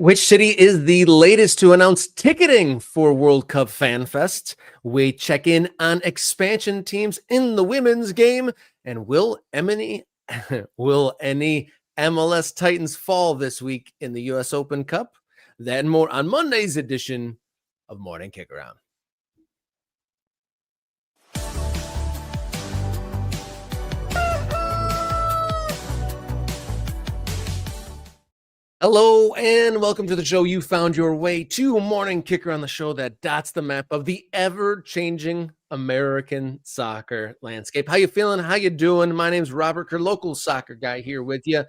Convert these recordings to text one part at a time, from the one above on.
Which city is the latest to announce ticketing for World Cup FanFest? We check in on expansion teams in the women's game, and will any MLS Titans fall this week in the U.S. Open Cup? That and more on Monday's edition of Morning Kick Around. Hello and welcome to the show. You found your way to Morning Kicker on the show that dots the map of the ever-changing American soccer landscape. How you feeling? How you doing? My name's Robert Kerr, local soccer guy here with you,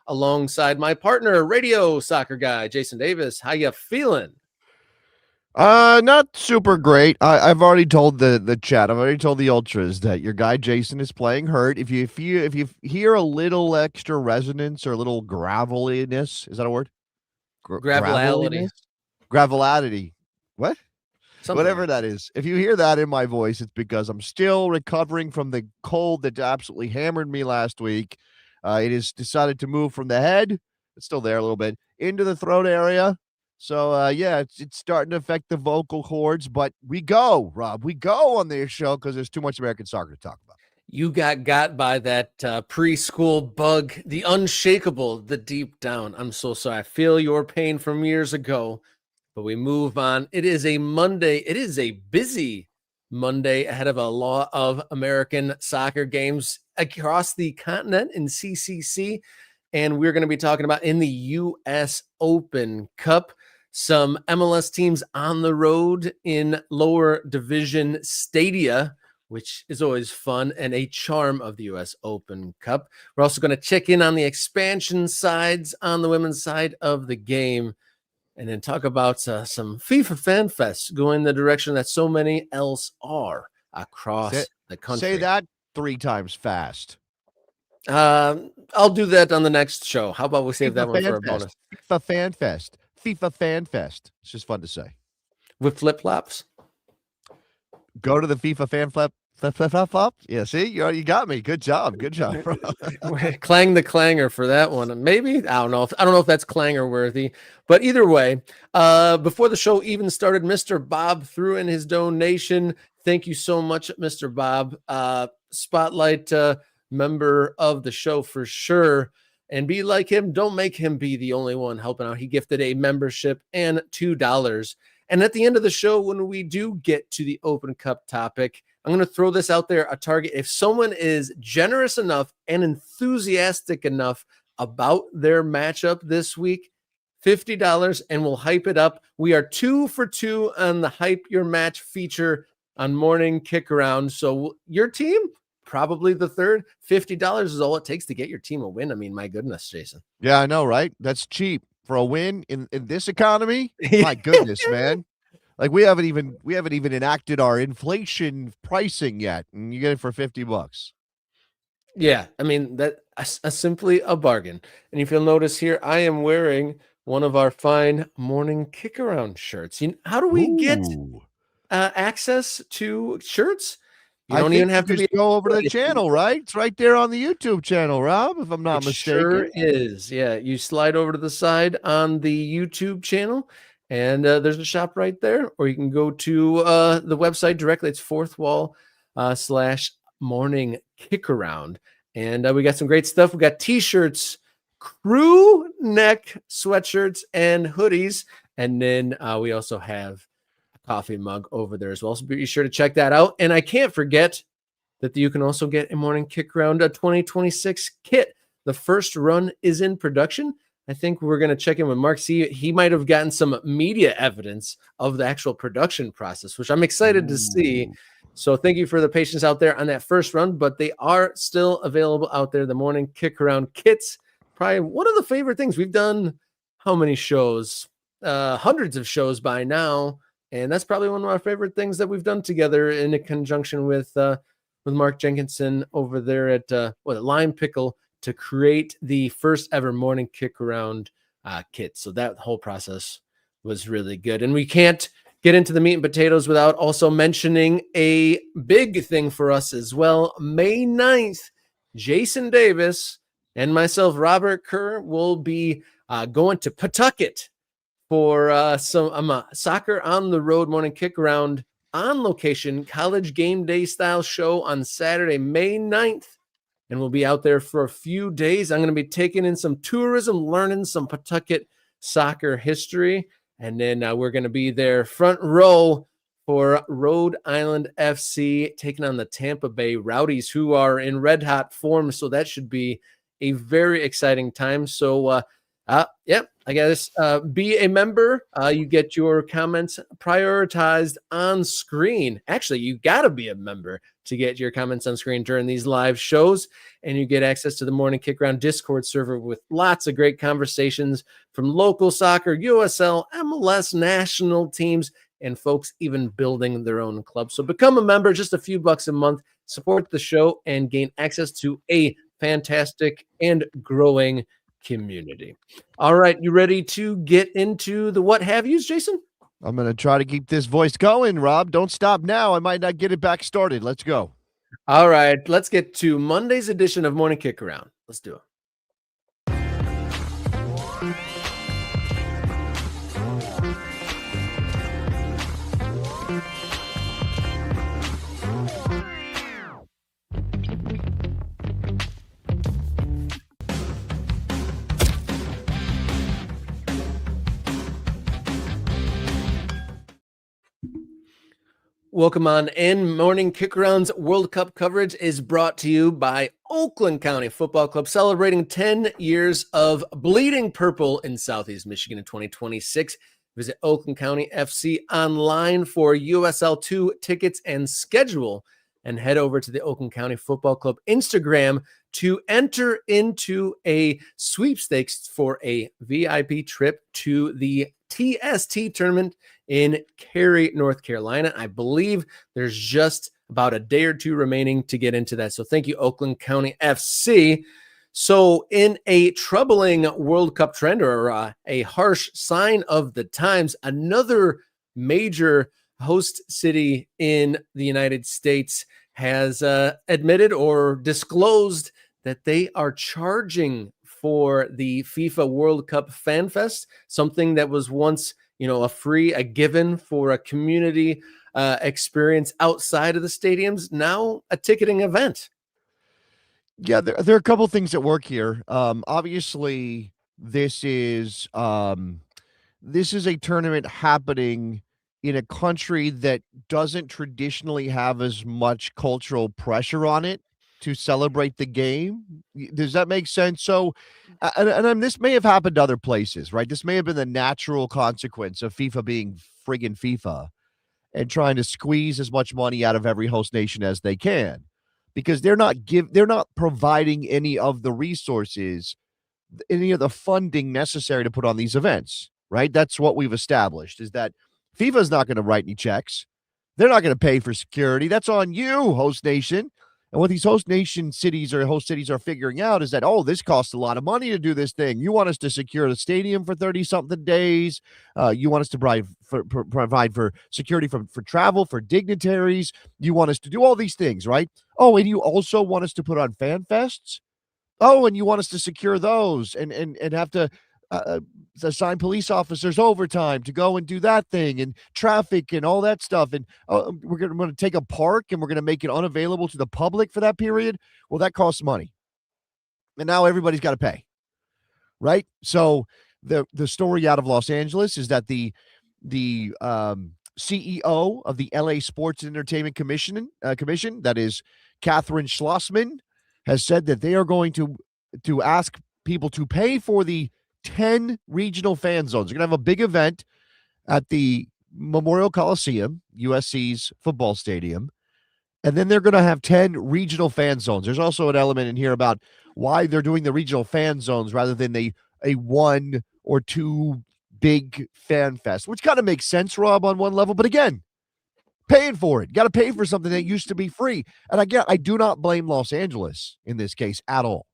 alongside my partner, radio soccer guy, Jason Davis. How you feeling? Not super great. I've already told the chat. I've already told the ultras that your guy Jason is playing hurt. If you hear a little extra resonance or a little graveliness, is that a word? Gravelity. Gravelity. What? Something Whatever like that is. If you hear that in my voice, it's because I'm still recovering from the cold that absolutely hammered me last week. It has decided to move from the head. It's still there a little bit into the throat area. So, yeah, it's starting to affect the vocal cords, but we go, Rob. We go on this show because there's too much American soccer to talk about. You got by that preschool bug, the unshakable, the deep down. I'm so sorry. I feel your pain from years ago, but we move on. It is a Monday. It is a busy Monday ahead of a lot of American soccer games across the continent in CCC. And we're going to be talking about in the U.S. Open Cup, some MLS teams on the road in lower division stadia, which is always fun and a charm of the U.S. Open Cup. We're also going to check in on the expansion sides on the women's side of the game, and then talk about some FIFA FanFests going the direction that so many else are across the country. Say that 3 times fast. I'll do that on the next show. How about we save FIFA that one for a FanFest. bonus? FIFA FanFest. FIFA FanFest. It's just fun to say. With flip-flops? Go to the FIFA FanFlop. Yeah, see? You got me. Good job. Good job, bro. Clang the clanger for that one. Maybe. I don't know if that's clanger worthy. But either way, before the show even started, Mr. Bob threw in his donation. Thank you so much, Mr. Bob. Spotlight member of the show for sure. And be like him. Don't make him be the only one helping out. He gifted a membership and $2. And at the end of the show, when we do get to the Open Cup topic, I'm going to throw this out there, a target. If someone is generous enough and enthusiastic enough about their matchup this week, $50, and we'll hype it up. We are 2 for 2 on the Hype Your Match feature on Morning Kick Around. So your team, probably the third. $50 is all it takes to get your team a win. I mean, my goodness, Jason. Yeah, I know, right? That's cheap for a win in this economy. My goodness, man. Like we haven't even enacted our inflation pricing yet, and you get it for $50. Yeah, I mean that's simply a bargain. And if you'll notice here, I am wearing one of our fine Morning Kick Around shirts. How do we get access to shirts? You don't even have to go over to the channel, right? It's right there on the YouTube channel, Rob, if I'm not mistaken. Sure is. Yeah, you slide over to the side on the YouTube channel, and there's a shop right there, or you can go to the website directly. It's Fourth Wall /Morning Kick Around, and we got some great stuff. We got T-shirts, crew neck sweatshirts, and hoodies, and then we also have coffee mug over there as well. So be sure to check that out. And I can't forget that you can also get a Morning Kick Around 2026 kit. The first run is in production. I think we're going to check in with Mark. See, he might have gotten some media evidence of the actual production process, which I'm excited to see. So thank you for the patience out there on that first run, but they are still available out there. The Morning Kick Around kits, probably one of the favorite things. We've done how many shows? Hundreds of shows by now. And that's probably one of our favorite things that we've done together in a conjunction with Mark Jenkinson over there at Lime Pickle to create the first ever Morning Kick Around kit. So that whole process was really good. And we can't get into the meat and potatoes without also mentioning a big thing for us as well. May 9th, Jason Davis and myself, Robert Kerr, will be going to Pawtucket for some soccer on the road morning kick around on location college game day style show on Saturday, May 9th. And we'll be out there for a few days. I'm going to be taking in some tourism, learning some Pawtucket soccer history. And then we're going to be there front row for Rhode Island FC taking on the Tampa Bay Rowdies, who are in red hot form. So that should be a very exciting time. So, I guess be a member. You get your comments prioritized on screen. Actually, you got to be a member to get your comments on screen during these live shows, and you get access to the Morning Kick Round Discord server with lots of great conversations from local soccer, USL, MLS, national teams, and folks even building their own club. So become a member, just a few bucks a month, support the show, and gain access to a fantastic and growing community. All right, you ready to get into the what have yous, Jason? I'm going to try to keep this voice going, Rob. Don't stop now. I might not get it back started. Let's go. All right, let's get to Monday's edition of Morning Kick Around. Let's do it. Welcome on in. Morning Kick-Around's World Cup coverage is brought to you by Oakland County Football Club, celebrating 10 years of bleeding purple in Southeast Michigan in 2026. Visit Oakland County FC online for USL 2 tickets and schedule, and head over to the Oakland County Football Club Instagram to enter into a sweepstakes for a VIP trip to the TST tournament in Cary, North Carolina. I believe there's just about a day or two remaining to get into that. So thank you, Oakland County FC. So in a troubling World Cup trend, or a harsh sign of the times, another major host city in the United States has admitted or disclosed that they are charging for the FIFA World Cup FanFest, something that was once, a given for a community experience outside of the stadiums, now a ticketing event. Yeah, there are a couple things at work here. Obviously, this is a tournament happening in a country that doesn't traditionally have as much cultural pressure on it to celebrate the game. Does that make sense? So, and this may have happened to other places, right? This may have been the natural consequence of FIFA being friggin' FIFA and trying to squeeze as much money out of every host nation as they can, because they're not providing any of the resources, any of the funding necessary to put on these events, right? That's what we've established, is that FIFA's not going to write any checks. They're not going to pay for security. That's on you, host nation. And what these host cities are figuring out is that, this costs a lot of money to do this thing. You want us to secure the stadium for 30-something days. You want us to provide for security for travel, for dignitaries. You want us to do all these things, right? Oh, and you also want us to put on fan fests. Oh, and you want us to secure those and have to assign police officers overtime to go and do that thing, and traffic and all that stuff. And we're going to take a park and we're going to make it unavailable to the public for that period. Well, that costs money. And now everybody's got to pay, right? So the story out of Los Angeles is that the CEO of the LA Sports and Entertainment Commission, that is Catherine Schlossman, has said that they are going to ask people to pay for the 10 regional fan zones. They're going to have a big event at the Memorial Coliseum, USC's football stadium, and then they're going to have 10 regional fan zones. There's also an element in here about why they're doing the regional fan zones rather than a one or two big fan fest, which kind of makes sense, Rob, on one level. But again, paying for it. Got to pay for something that used to be free. And again, I do not blame Los Angeles in this case at all.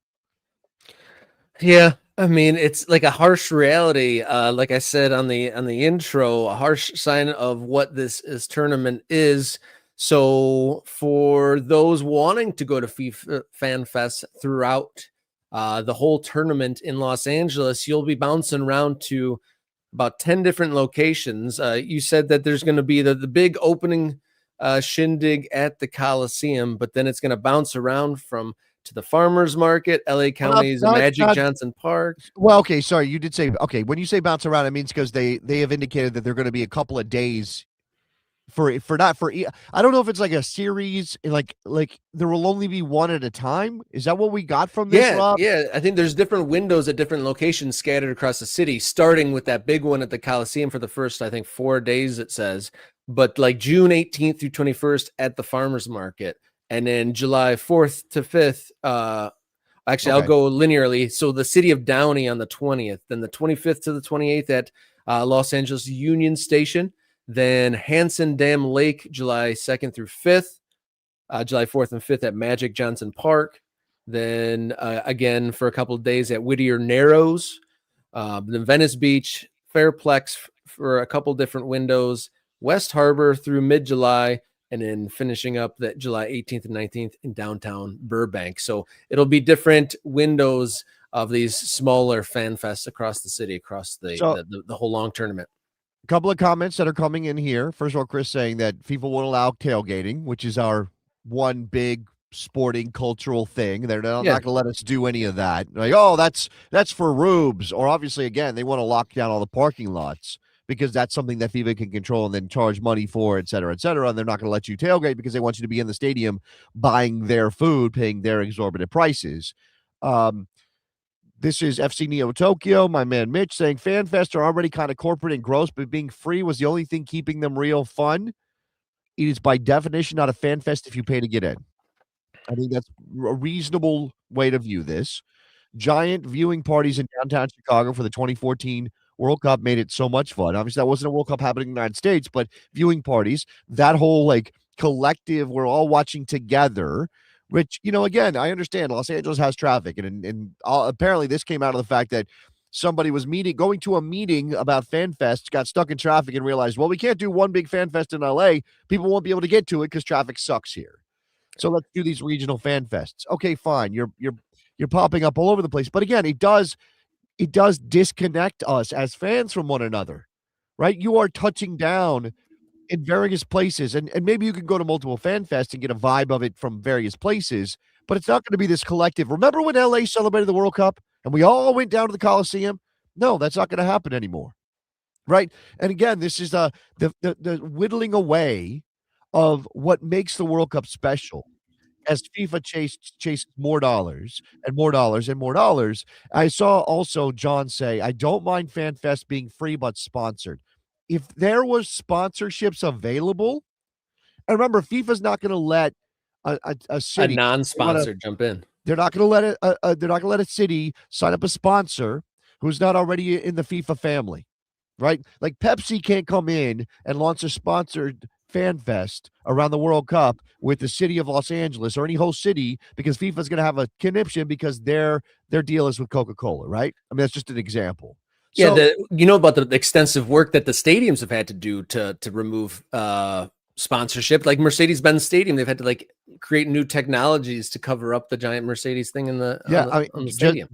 Yeah, I mean, it's like a harsh reality. Like I said on the intro, a harsh sign of what this tournament is. So for those wanting to go to FIFA Fan Fest throughout the whole tournament in Los Angeles, you'll be bouncing around to about 10 different locations. You said that there's going to be the big opening shindig at the Coliseum, but then it's going to bounce around from to the Farmers Market, LA Well, not County's not Magic not Johnson Park. well, okay, sorry, you did say okay, when you say bounce around, it means because they have indicated that they're gonna be a couple of days for not for I don't know if it's like a series, like there will only be one at a time? Is that what we got from this, Yeah, Rob? yeah. I think there's different windows at different locations scattered across the city, starting with that big one at the Coliseum for the first, I think, 4 days, it says. But like June 18th through 21st at the Farmers Market. And then July 4th to 5th. Actually, I'll Okay. go linearly. So the city of Downey on the 20th, then the 25th to the 28th at Los Angeles Union Station, then Hanson Dam Lake, July 2nd through 5th, July 4th and 5th at Magic Johnson Park. Then again for a couple of days at Whittier Narrows, then Venice Beach, Fairplex for a couple different windows, West Harbor through mid-July, and then finishing up that July 18th and 19th in downtown Burbank. So it'll be different windows of these smaller fan fests across the city, across So, the whole long tournament. a couple of comments that are coming in here. First of all, Chris saying that FIFA won't allow tailgating, which is our one big sporting cultural thing. They're not Yeah, gonna let us do any of that. Like, oh, that's for rubes. Or obviously, again, they want to lock down all the parking lots because that's something that FIFA can control and then charge money for, et cetera, et cetera. And they're not going to let you tailgate because they want you to be in the stadium buying their food, paying their exorbitant prices. Um, this is FC Neo Tokyo, my man Mitch saying FanFest are already kind of corporate and gross, but being free was the only thing keeping them real fun. It is by definition not a FanFest if you pay to get in. I think that's a reasonable way to view this. Giant viewing parties in downtown Chicago for the 2014 World Cup made it so much fun. Obviously, that wasn't a World Cup happening in the United States, but viewing parties, that whole like collective, we're all watching together. Which, again, I understand Los Angeles has traffic, and apparently this came out of the fact that somebody was going to a meeting about FanFest, got stuck in traffic, and realized, well, we can't do one big FanFest in LA. People won't be able to get to it because traffic sucks here. So let's do these regional fan fests. Okay, fine. You're popping up all over the place. But again, it does disconnect us as fans from one another, right? You are touching down in various places, and maybe you can go to multiple fan fests and get a vibe of it from various places, but it's not going to be this collective. Remember when LA celebrated the World Cup and we all went down to the Coliseum? No, that's not going to happen anymore, right? And again, this is the whittling away of what makes the World Cup special as FIFA chases more dollars and more dollars and more dollars. I saw also John say, I don't mind FanFest being free but sponsored. If there was sponsorships available, and remember, FIFA's not going to let a a city non-sponsor jump in. they're not going to let they're not going to let a city sign up a sponsor who's not already in the FIFA family, right? Like Pepsi can't come in and launch a sponsored fan fest around the World Cup with the city of Los Angeles or any host city because FIFA's going to have a conniption because their deal is with Coca-Cola, right? I mean, that's just an example. Yeah, So you know about the extensive work that the stadiums have had to do to remove sponsorship. Like Mercedes-Benz Stadium, they've had to like create new technologies to cover up the giant Mercedes thing in the I mean, on the stadium.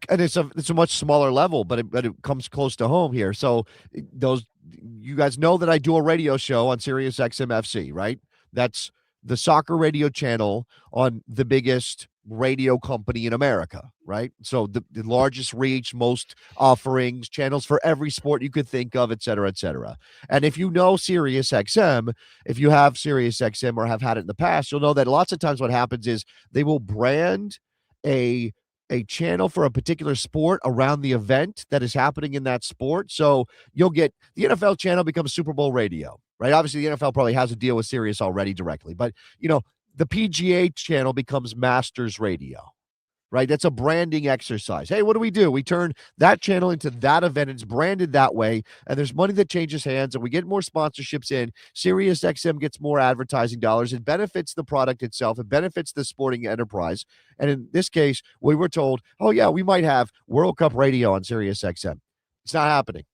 and it's a much smaller level, but it comes close to home here. So those you guys know that I do a radio show on Sirius XM FC, right? That's the soccer radio channel on the biggest radio company in America, right? So the largest reach, most offerings, channels for every sport you could think of, et cetera, et cetera. And if you know Sirius XM, if you have Sirius XM or have had it in the past, you'll know that lots of times what happens is they will brand a channel for a particular sport around the event that is happening in that sport. So you'll get the NFL channel becomes Super Bowl radio, right? Obviously, the NFL probably has a deal with Sirius already directly, but the PGA channel becomes Masters Radio, right? That's a branding exercise. Hey, what do? We turn that channel into that event. It's branded that way, and there's money that changes hands, and we get more sponsorships in. Sirius XM gets more advertising dollars. It benefits the product itself. It benefits the sporting enterprise. And in this case, we were told, oh, yeah, we might have World Cup radio on Sirius XM. It's not happening.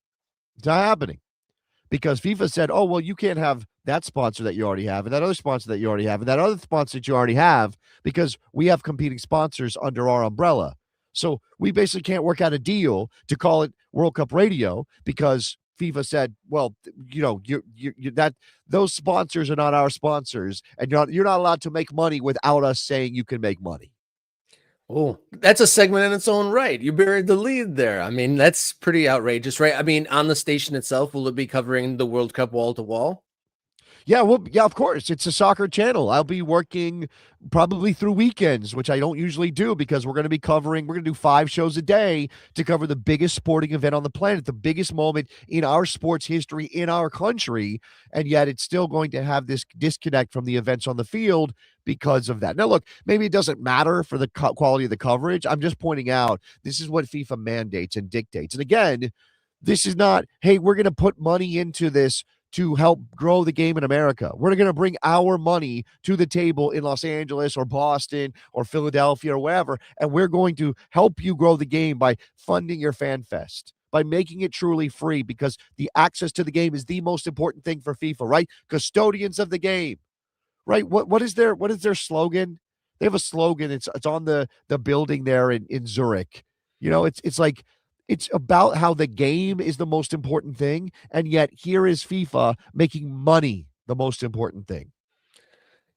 It's not happening. Because FIFA said, oh, well, you can't have that sponsor that you already have and that other sponsor that you already have and that other sponsor that you already have because we have competing sponsors under our umbrella. So we basically can't work out a deal to call it World Cup Radio because FIFA said, well, you that those sponsors are not our sponsors, and you're not allowed to make money without us saying you can make money. Oh, that's a segment in its own right. You buried the lead there. I mean, that's pretty outrageous, right? I mean, on the station itself, will it be covering the World Cup wall to wall? Yeah, well, yeah, of course. It's a soccer channel. I'll be working probably through weekends, which I don't usually do because we're going to do 5 shows a day to cover the biggest sporting event on the planet, the biggest moment in our sports history in our country. And yet it's still going to have this disconnect from the events on the field because of that. Now, look, maybe it doesn't matter for the quality of the coverage. I'm just pointing out this is what FIFA mandates and dictates. And again, this is not, hey, we're going to put money into this to help grow the game in America. We're going to bring our money to the table in Los Angeles or Boston or Philadelphia or wherever, and we're going to help you grow the game by funding your fan fest, by making it truly free, because the access to the game is the most important thing for FIFA, right? Custodians of the game, right? What is their slogan? They have a slogan. It's on the building there in Zurich. It's like, it's about how the game is the most important thing, and yet here is FIFA making money the most important thing.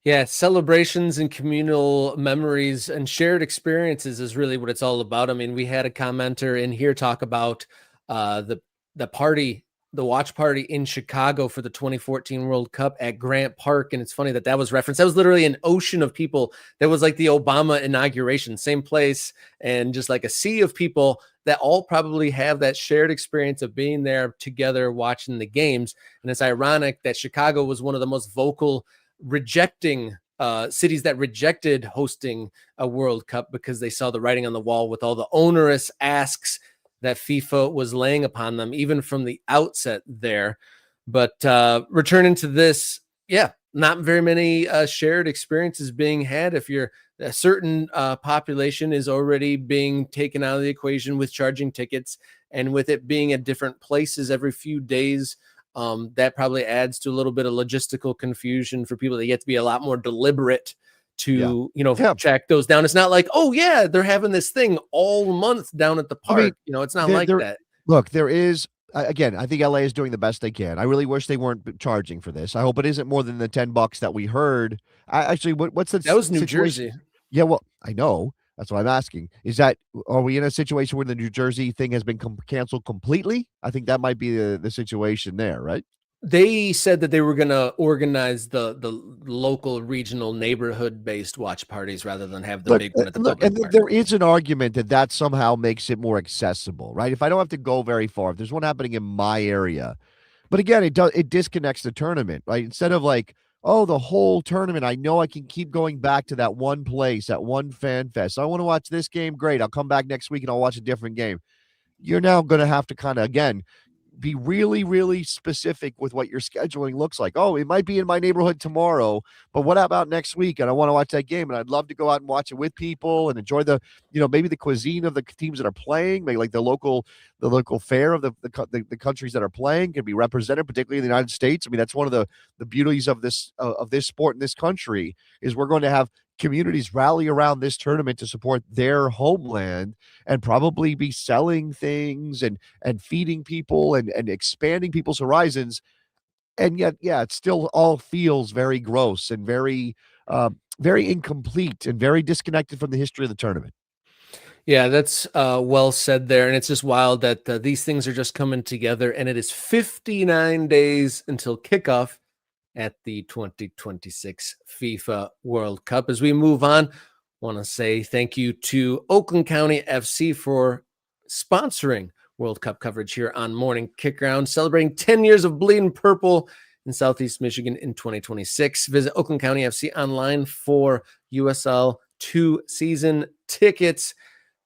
Yeah, celebrations and communal memories and shared experiences is really what it's all about. I mean, we had a commenter in here talk about the watch party in Chicago for the 2014 World Cup at Grant Park, and it's funny that was referenced. That was literally an ocean of people. That was like the Obama inauguration, same place, and just like a sea of people that all probably have that shared experience of being there together watching the games. And it's ironic that Chicago was one of the most vocal rejecting cities that rejected hosting a World Cup because they saw the writing on the wall with all the onerous asks that FIFA was laying upon them, even from the outset there. But returning to this, yeah, not very many shared experiences being had. If you're a certain population is already being taken out of the equation with charging tickets, and with it being at different places every few days, that probably adds to a little bit of logistical confusion for people. That you have to be a lot more deliberate to track those down. It's not like, oh yeah, they're having this thing all month down at the park. It's not like that. Look, there is again, I think LA is doing the best they can. I really wish they weren't charging for this. I hope it isn't more than the $10 that we heard. Actually, what's the that was New situation? Jersey. Yeah, well, I know. That's what I'm asking. Are we in a situation where the New Jersey thing has been canceled completely? I think that might be the situation there, right? They said that they were going to organize the local, regional, neighborhood-based watch parties rather than have the big one at the public park. There is an argument that somehow makes it more accessible, right? If I don't have to go very far, if there's one happening in my area, but again, it disconnects the tournament, right? Instead of like, oh, the whole tournament, I know I can keep going back to that one place, that one fan fest. I want to watch this game. Great. I'll come back next week and I'll watch a different game. You're now going to have to kind of, again, be really, really specific with what your scheduling looks like. Oh, it might be in my neighborhood tomorrow, but what about next week? And I want to watch that game, and I'd love to go out and watch it with people and enjoy the, maybe the cuisine of the teams that are playing, maybe like the local fare of the countries that are playing can be represented, particularly in the United States. I mean, that's one of the beauties of this sport in this country is we're going to have communities rally around this tournament to support their homeland and probably be selling things and feeding people and expanding people's horizons. And yet, yeah, it still all feels very gross and very, very incomplete and very disconnected from the history of the tournament. Yeah, that's well said there. And it's just wild that these things are just coming together, and it is 59 days until kickoff at the 2026 FIFA World Cup. As we move on, want to say thank you to Oakland County FC for sponsoring World Cup coverage here on Morning Kickaround, celebrating 10 years of bleeding purple in Southeast Michigan in 2026. Visit Oakland County FC online for USL 2 season tickets,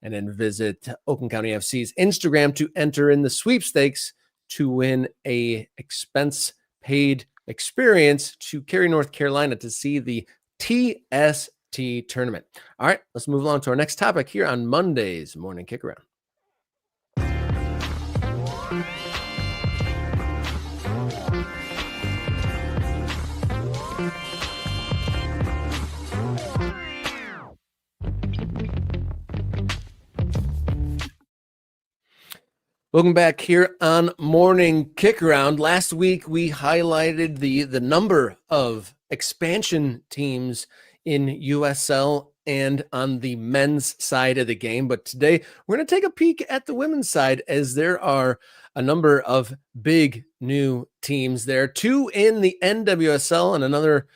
and then visit Oakland County FC's Instagram to enter in the sweepstakes to win a expense-paid experience to Cary, North Carolina to see the TST tournament. All right, let's move along to our next topic here on Monday's Morning Kickaround. Welcome back here on Morning Kick Around. Last week we highlighted the number of expansion teams in USL and on the men's side of the game. But today we're going to take a peek at the women's side, as there are a number of big new teams there. 2 in the NWSL and another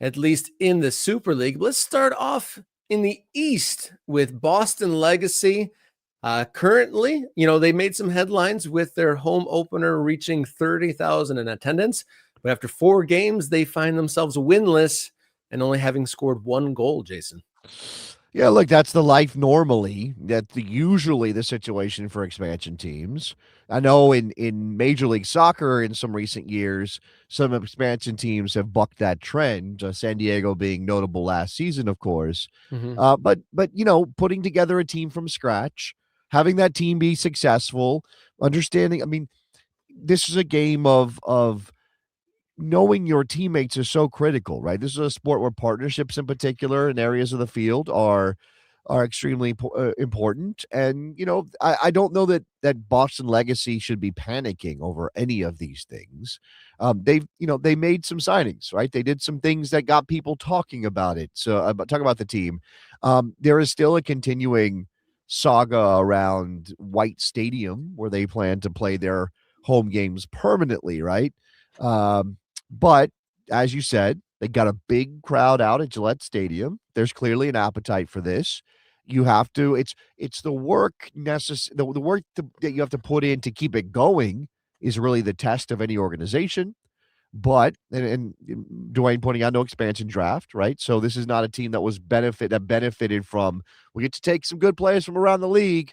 at least in the Super League. Let's start off in the East with Boston Legacy. Currently, they made some headlines with their home opener reaching 30,000 in attendance, but after 4 games, they find themselves winless and only having scored 1 goal, Jason. Yeah, look, that's the life normally. That's usually the situation for expansion teams. I know in Major League Soccer in some recent years, some expansion teams have bucked that trend, San Diego being notable last season, of course. But putting together a team from scratch, having that team be successful, understanding, I mean, this is a game of knowing your teammates is so critical, right? This is a sport where partnerships in particular in areas of the field are extremely important. And, I don't know that Boston Legacy should be panicking over any of these things. They made some signings, right? They did some things that got people talking about it. So talking about the team, there is still a continuing saga around White Stadium where they plan to play their home games permanently, right? But as you said, they got a big crowd out at Gillette Stadium. There's clearly an appetite for this. You have to, it's the work the work that you have to put in to keep it going is really the test of any organization. But and Dwayne pointing out no expansion draft, right? So this is not a team that benefited from, we get to take some good players from around the league,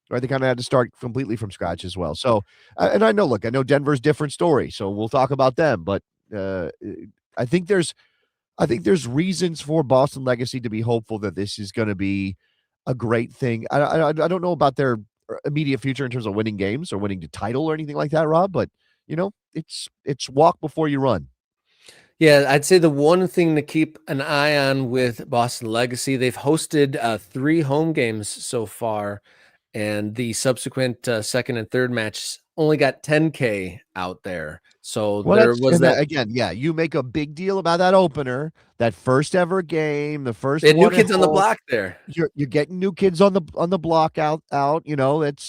right? They kind of had to start completely from scratch as well. So, and I know Denver's different story, so we'll talk about them. But I think there's reasons for Boston Legacy to be hopeful that this is going to be a great thing. I don't know about their immediate future in terms of winning games or winning the title or anything like that, Rob. But it's walk before you run. Yeah, I'd say the one thing to keep an eye on with Boston Legacy, they've hosted 3 home games so far, and the subsequent second and third match only got 10K out there. So there was that again. Yeah, you make a big deal about that opener, that first ever game, the first they had one new kids on the block there. You're getting new kids on the block out. That's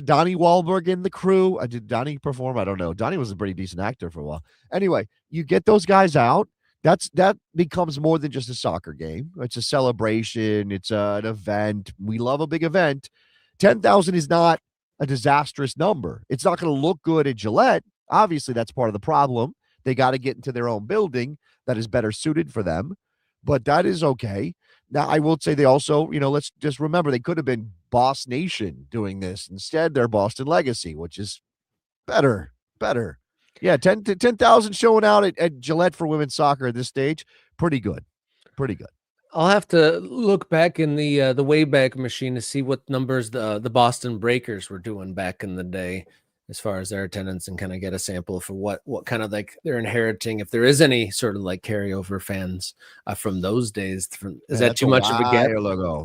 Donnie Wahlberg in the crew. Did Donnie perform? I don't know. Donnie was a pretty decent actor for a while. Anyway, you get those guys out. That becomes more than just a soccer game. It's a celebration. It's an event. We love a big event. 10,000 is not a disastrous number. It's not going to look good at Gillette. Obviously, that's part of the problem. They got to get into their own building that is better suited for them, but that is okay. Now, I will say they also, let's just remember they could have been Boss Nation doing this. Instead, they're Boston Legacy, which is better. Yeah, 10,000 showing out at Gillette for women's soccer at this stage. Pretty good. I'll have to look back in the Wayback Machine to see what numbers the Boston Breakers were doing back in the day as far as their attendance, and kind of get a sample for what kind of like they're inheriting, if there is any sort of like carryover fans from those days. Is that too much of a gap?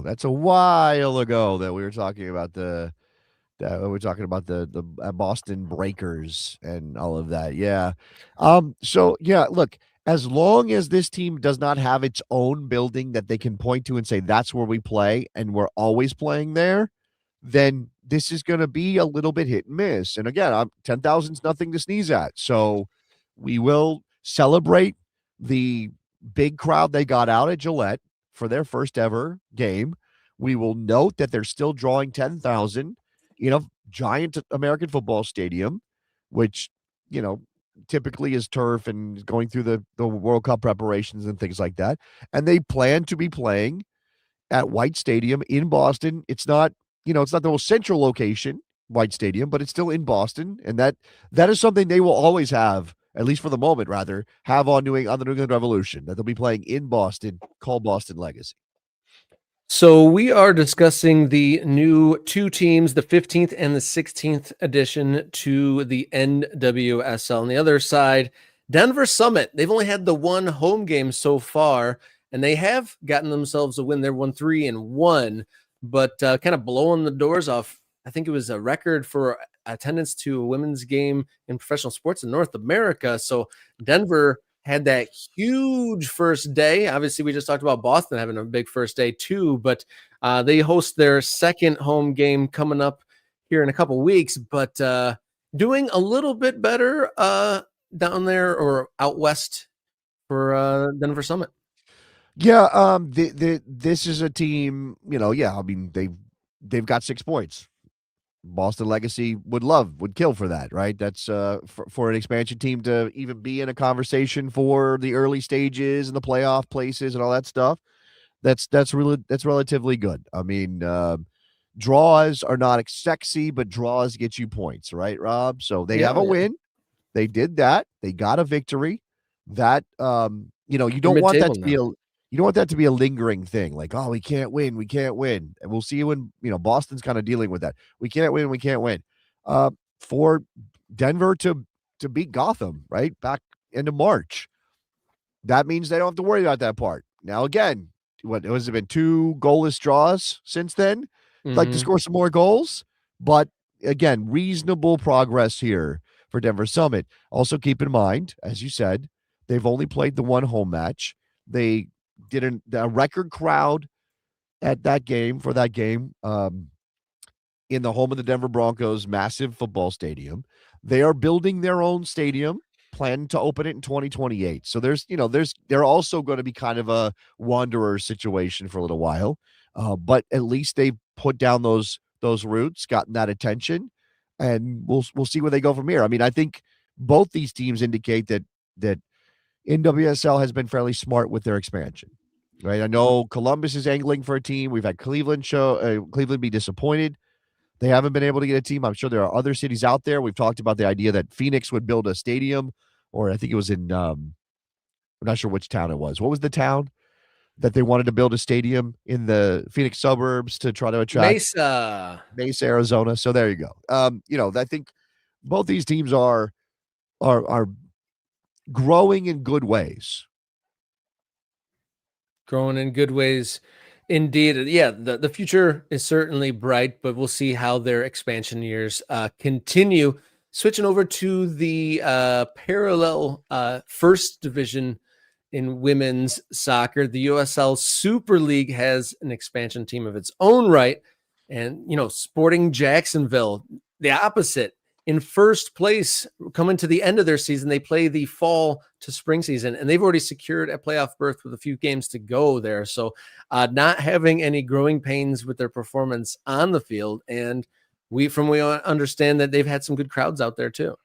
That's a while ago that we were talking about the Boston Breakers and all of that. Yeah. So yeah, look, as long as this team does not have its own building that they can point to and say that's where we play and we're always playing there, then this is going to be a little bit hit and miss. And again, 10,000 is nothing to sneeze at. So we will celebrate the big crowd they got out at Gillette for their first ever game. We will note that they're still drawing 10,000 in a giant American football stadium, which, typically is turf and going through the World Cup preparations and things like that. And they plan to be playing at White Stadium in Boston. It's not the most central location, White Stadium, but it's still in Boston. And that is something they will always have, at least for the moment, rather, have on the New England Revolution, that they'll be playing in Boston, called Boston Legacy. So we are discussing the new 2 teams, the 15th and the 16th edition to the NWSL. On the other side, Denver Summit. They've only had the 1 home game so far, and they have gotten themselves a win. They're 1-3-1, but kind of blowing the doors off I think it was a record for attendance to a women's game in professional sports in North America. So Denver had that huge first day. Obviously, we just talked about Boston having a big first day too, but they host their second home game coming up here in a couple weeks, but doing a little bit better down there or out west for Denver Summit. Yeah, this is a team, yeah, I mean, they've got 6 points. Boston Legacy would kill for that, right? That's for an expansion team to even be in a conversation for the early stages and the playoff places and all that stuff. That's relatively good. I mean, draws are not sexy, but draws get you points, right, Rob? So they have a win. They did that. They got a victory. That you They're don't want that mid-table to be now. you don't want that to be a lingering thing, like, oh, we can't win, we can't win. And we'll see when Boston's kind of dealing with that. We can't win, we can't win. For Denver to beat Gotham, right, back into March, that means they don't have to worry about that part. Now, again, what has it been 2 goalless draws since then? Like to score some more goals, but again, reasonable progress here for Denver Summit. Also, keep in mind, as you said, they've only played the 1 home match. They did a record crowd at that game for that game in the home of the Denver Broncos, massive football stadium. They are building their own stadium, planning to open it in 2028. So they're also going to be kind of a wanderer situation for a little while. But at least they put down those roots, gotten that attention, and we'll see where they go from here. I mean, I think both these teams indicate that NWSL has been fairly smart with their expansion, right? I know Columbus is angling for a team. We've had Cleveland be disappointed. They haven't been able to get a team. I'm sure there are other cities out there. We've talked about the idea that Phoenix would build a stadium, or I think it was in I'm not sure which town it was. What was the town that they wanted to build a stadium in the Phoenix suburbs to try to attract? Mesa, Arizona. So there you go. I think both these teams are growing in good ways. growing in good ways. Indeed. Yeah, the future is certainly bright, but we'll see how their expansion years continue. Switching over to the parallel first division in women's soccer, the USL Super League has an expansion team of its own right. And, Sporting Jacksonville, the opposite, in first place coming to the end of their season. They play the fall to spring season, and they've already secured a playoff berth with a few games to go there. So not having any growing pains with their performance on the field. And we understand that they've had some good crowds out there too.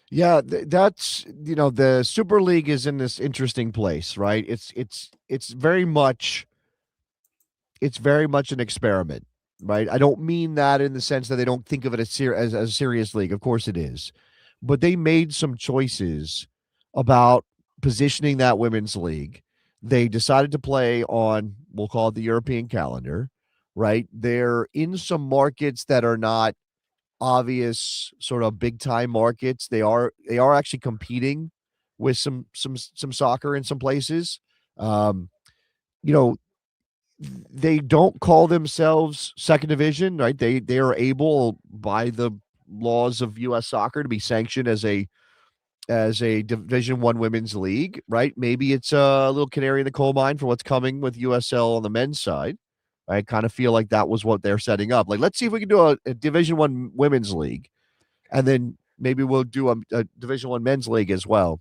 Yeah, that's the Super League is in this interesting place, right? It's very much an experiment, right? I don't mean that in the sense that they don't think of it as a serious league. Of course it is. But they made some choices about positioning that women's league. They decided to play on, we'll call it the European calendar, right? They're in some markets that are not obvious sort of big time markets. They are actually competing with some soccer in some places. You know, they don't call themselves second division, right? They are able by the laws of US soccer to be sanctioned as a Division 1 women's league, right? Maybe it's a little canary in the coal mine for what's coming with USL on the men's side. I kind of feel like that was what they're setting up. Like, let's see if we can do a Division 1 women's league, and then maybe we'll do a Division 1 men's league as well.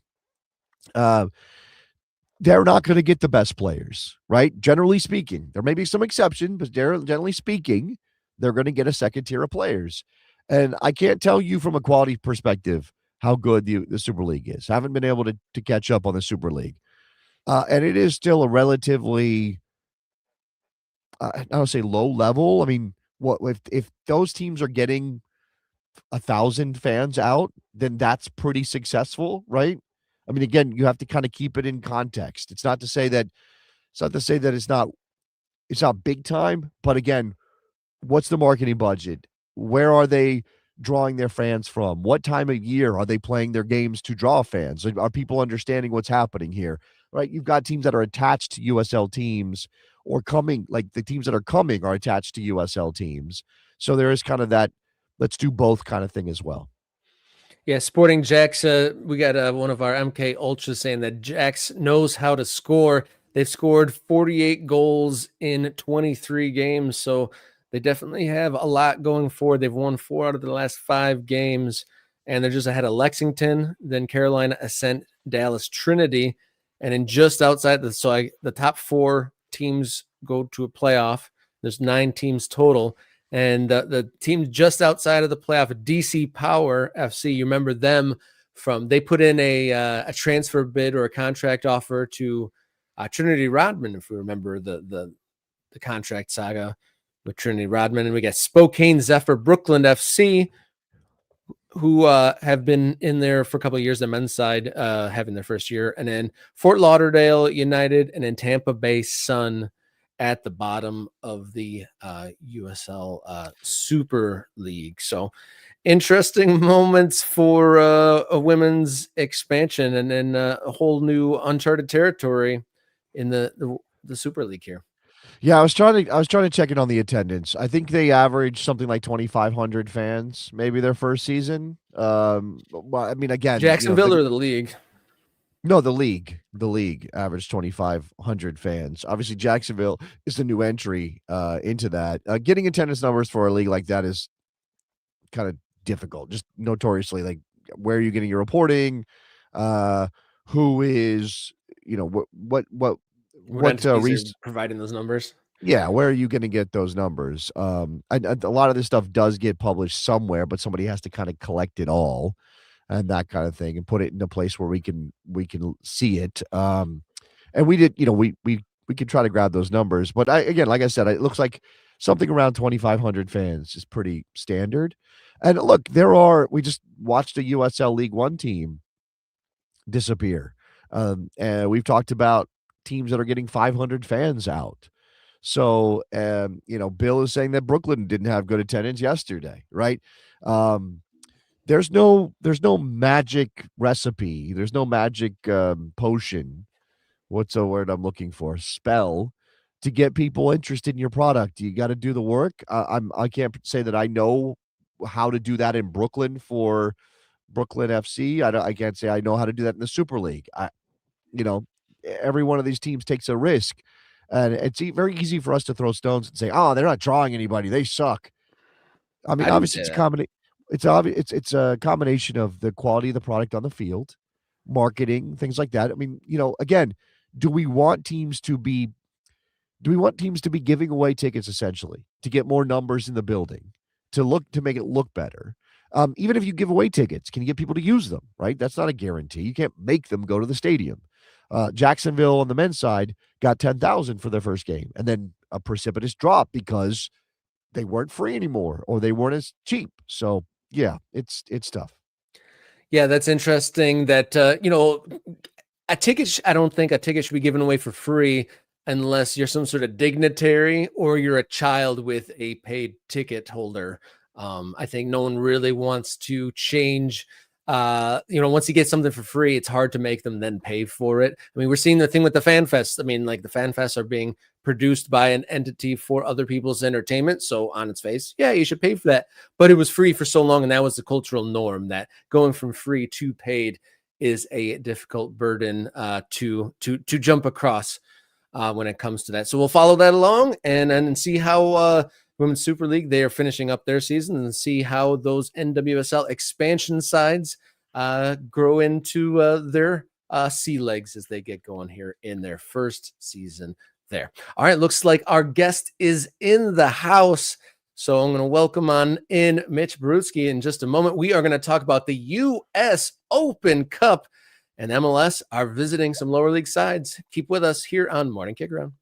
They're not going to get the best players, right? Generally speaking, there may be some exception, but generally speaking, they're going to get a second tier of players. And I can't tell you from a quality perspective how good the Super League is. I haven't been able to catch up on the Super League. And it is still a relatively, I don't say low level. I mean, what if those teams are getting 1,000 fans out, then that's pretty successful, right? I mean, again, you have to kind of keep it in context. It's not to say that it's not big time, but again, what's the marketing budget? Where are they drawing their fans from? What time of year are they playing their games to draw fans? Are people understanding what's happening here? Right? You've got teams that are attached to USL teams or coming, like the teams that are coming are attached to USL teams. So there is kind of that let's do both kind of thing as well. Yeah, Sporting Jax, we got one of our MK Ultras saying that Jax knows how to score. They've scored 48 goals in 23 games, so they definitely have a lot going forward. They've won 4 out of the last 5 games, and they're just ahead of Lexington, then Carolina Ascent, Dallas Trinity, and then just outside the top 4 teams go to a playoff. There's 9 teams total. And the team just outside of the playoff, DC Power FC, you remember them they put in a transfer bid or a contract offer to Trinity Rodman, if we remember the contract saga with Trinity Rodman. And we got Spokane Zephyr Brooklyn FC, who have been in there for a couple of years, the men's side having their first year. And then Fort Lauderdale United, and then Tampa Bay Sun at the bottom of the USL Super League. So interesting moments for a women's expansion, and then a whole new uncharted territory in the Super League here. Yeah, I was trying to check in on the attendance. I think they averaged something like 2,500 fans, maybe their first season. Well, I mean, again, Jacksonville or the league? No, the league averaged 2,500 fans. Obviously, Jacksonville is the new entry into that. Getting attendance numbers for a league like that is kind of difficult. Just notoriously, like, where are you getting your reporting? Who is, what providing those numbers? Yeah, where are you going to get those numbers? And a lot of this stuff does get published somewhere, but somebody has to kind of collect it all and that kind of thing, and put it in a place where we can see it. And we did, we could try to grab those numbers, but again, like I said, it looks like something around 2,500 fans is pretty standard. And look, we just watched a USL League One team disappear, and we've talked about teams that are getting 500 fans out. So, Bill is saying that Brooklyn didn't have good attendance yesterday, right? There's no magic recipe. There's no magic potion. What's the word I'm looking for? Spell to get people interested in your product. You got to do the work. I can't say that I know how to do that in Brooklyn for Brooklyn FC. I can't say I know how to do that in the Super League. Every one of these teams takes a risk, and it's very easy for us to throw stones and say, "Oh, they're not drawing anybody. They suck." I mean, obviously, it's a combination of the quality of the product on the field, marketing, things like that. I mean, again, do we want teams to be giving away tickets essentially to get more numbers in the building, to make it look better? Even if you give away tickets, can you get people to use them, right? That's not a guarantee. You can't make them go to the stadium. Jacksonville on the men's side got 10,000 for their first game, and then a precipitous drop because they weren't free anymore, or they weren't as cheap. So yeah, it's tough. Yeah, that's interesting that, a ticket, I don't think a ticket should be given away for free unless you're some sort of dignitary or you're a child with a paid ticket holder. I think no one really wants to change. Once you get something for free, it's hard to make them then pay for it. I mean, we're seeing the thing with the FanFest. I mean, like, the FanFests are being produced by an entity for other people's entertainment. So on its face, yeah, you should pay for that. But it was free for so long, and that was the cultural norm, that going from free to paid is a difficult burden to jump across when it comes to that. So we'll follow that along and see how Women's Super League, they are finishing up their season, and see how those NWSL expansion sides grow into their sea legs as they get going here in their first season there. All right, looks like our guest is in the house. So I'm going to welcome on in Mitch Baruchowitz in just a moment. We are going to talk about the U.S. Open Cup, and MLS are visiting some lower league sides. Keep with us here on Morning Kick Around.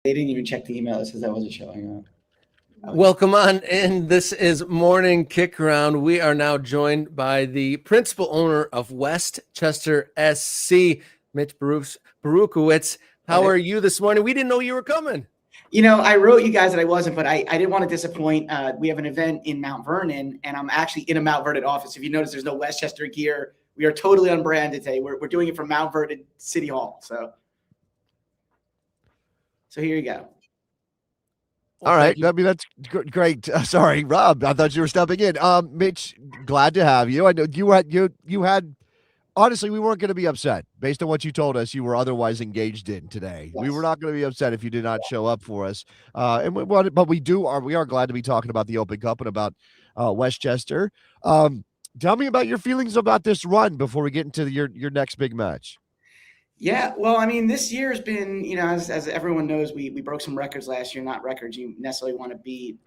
They didn't even check the email. It says that wasn't showing up. Welcome on in. This is Morning Kick Around. We are now joined by the principal owner of Westchester SC, Mitch Baruchowitz. How are you this morning? We didn't know you were coming. I wrote you guys that I wasn't, but I didn't want to disappoint. We have an event in Mount Vernon, and I'm actually in a Mount Vernon office. If you notice, there's no Westchester gear. We are totally unbranded today. We're doing it from Mount Vernon City Hall. So here you go. Well, all right. I mean, that's great. Sorry, Rob. I thought you were stepping in. Mitch, glad to have you. I know you had. Honestly, we weren't going to be upset based on what you told us you were otherwise engaged in today. Yes. We were not going to be upset if you did not show up for us. But we are glad to be talking about the Open Cup and about Westchester. Tell me about your feelings about this run before we get into your next big match. Yeah, well, I mean, this year has been, as everyone knows, we broke some records last year, not records you necessarily want to beat.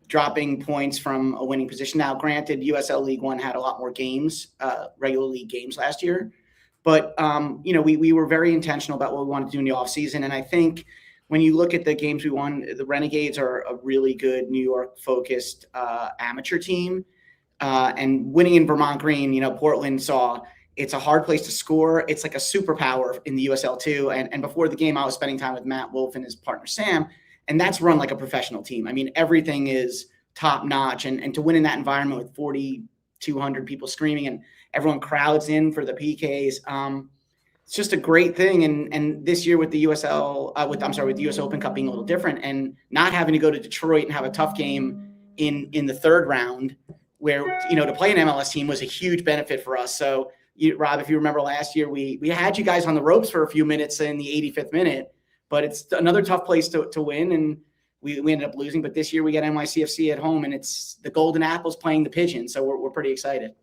Dropping points from a winning position. Now, granted, USL League One had a lot more games, regular league games last year, but we were very intentional about what we wanted to do in the offseason. And I think when you look at the games we won, the Renegades are a really good New York-focused amateur team, and winning in Vermont Green. Portland saw it's a hard place to score. It's like a superpower in the USL too. And before the game, I was spending time with Matt Wolf and his partner Sam. And that's run like a professional team. I mean, everything is top notch. And to win in that environment with 4,200 people screaming and everyone crowds in for the PKs, it's just a great thing. And this year with the USL, with the US Open Cup being a little different and not having to go to Detroit and have a tough game in the third round, where to play an MLS team was a huge benefit for us. So, Rob, if you remember last year, we had you guys on the ropes for a few minutes in the 85th minute. But it's another tough place to win, and we ended up losing. But this year we got NYCFC at home, and it's the Golden Apples playing the Pigeons, so we're pretty excited.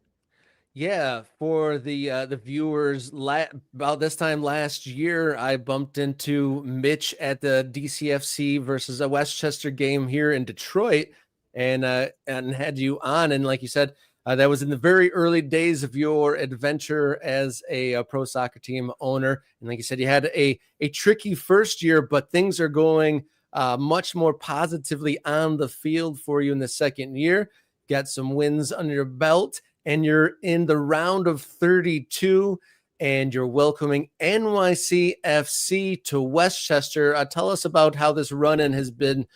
Yeah, for the viewers, about this time last year, I bumped into Mitch at the DCFC versus a Westchester game here in Detroit, and had you on, and like you said, that was in the very early days of your adventure as a pro soccer team owner. And like you said, you had a tricky first year, but things are going much more positively on the field for you in the second year. Got some wins under your belt, and you're in the round of 32, and you're welcoming NYCFC to Westchester. Tell us about how this run-in has been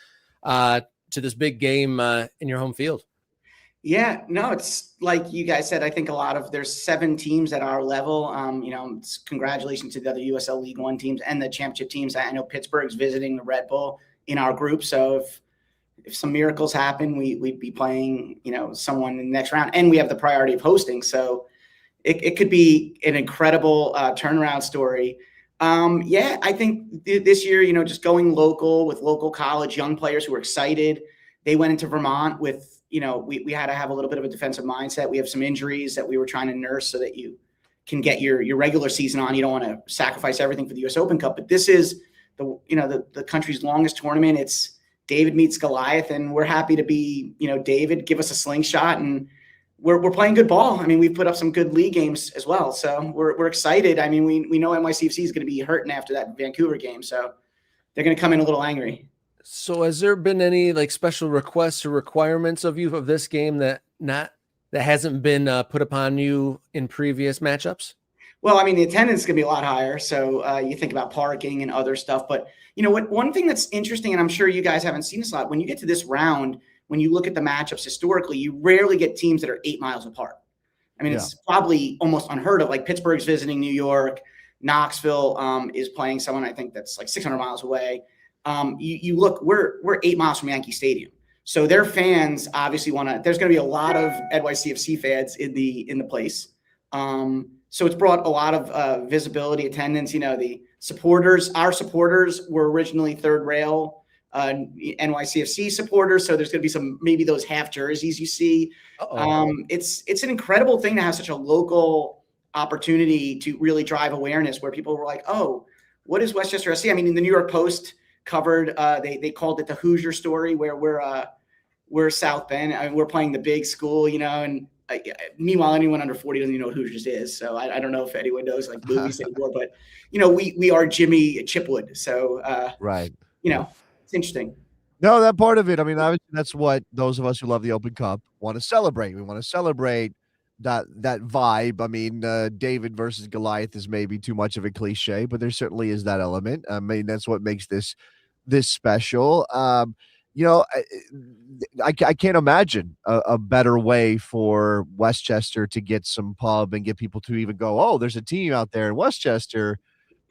to this big game in your home field. Yeah, no, it's like you guys said, I think there's 7 teams at our level. Congratulations to the other USL League One teams and the championship teams. I know Pittsburgh's visiting the Red Bull in our group. So if some miracles happen, we'd be playing, someone in the next round, and we have the priority of hosting. So it could be an incredible turnaround story. I think this year, just going local with local college young players who are excited. They went into Vermont with, we had to have a little bit of a defensive mindset. We have some injuries that we were trying to nurse so that you can get your regular season on. You don't want to sacrifice everything for the US Open Cup, but this is the country's longest tournament. It's David meets Goliath, and we're happy to be, David, give us a slingshot, and we're playing good ball. I mean, we've put up some good league games as well. So we're excited. I mean, we know NYCFC is going to be hurting after that Vancouver game. So they're going to come in a little angry. So has there been any special requests or requirements of you of this game that hasn't been put upon you in previous matchups? Well, I mean, the attendance is going to be a lot higher. So you think about parking and other stuff. But one thing that's interesting, and I'm sure you guys haven't seen this a lot, when you get to this round, when you look at the matchups historically, you rarely get teams that are 8 miles apart. I mean, It's probably almost unheard of. Like Pittsburgh's visiting New York, Knoxville is playing someone I think that's like 600 miles away. You look, we're 8 miles from Yankee Stadium. So their fans obviously there's going to be a lot of NYCFC fans in the place. So it's brought a lot of visibility, attendance. The supporters, our supporters were originally third rail NYCFC supporters. So there's going to be maybe those half jerseys you see. It's an incredible thing to have such a local opportunity to really drive awareness, where people were like, oh, what is Westchester SC? I mean, in the New York Post covered, they called it the Hoosier story, where we're South Bend. I mean, we're playing the big school, and meanwhile, anyone under 40 doesn't even know what Hoosiers is. So I don't know if anyone knows like movies anymore, but we are Jimmy Chipwood. So right. It's interesting. No, that part of it. I mean, obviously that's what those of us who love the Open Cup want to celebrate. We want to celebrate that vibe. I mean, David versus Goliath is maybe too much of a cliche, but there certainly is that element. I mean, that's what makes this special. You know, I can't imagine a better way for Westchester to get some pub and get people to even go, oh, there's a team out there in Westchester,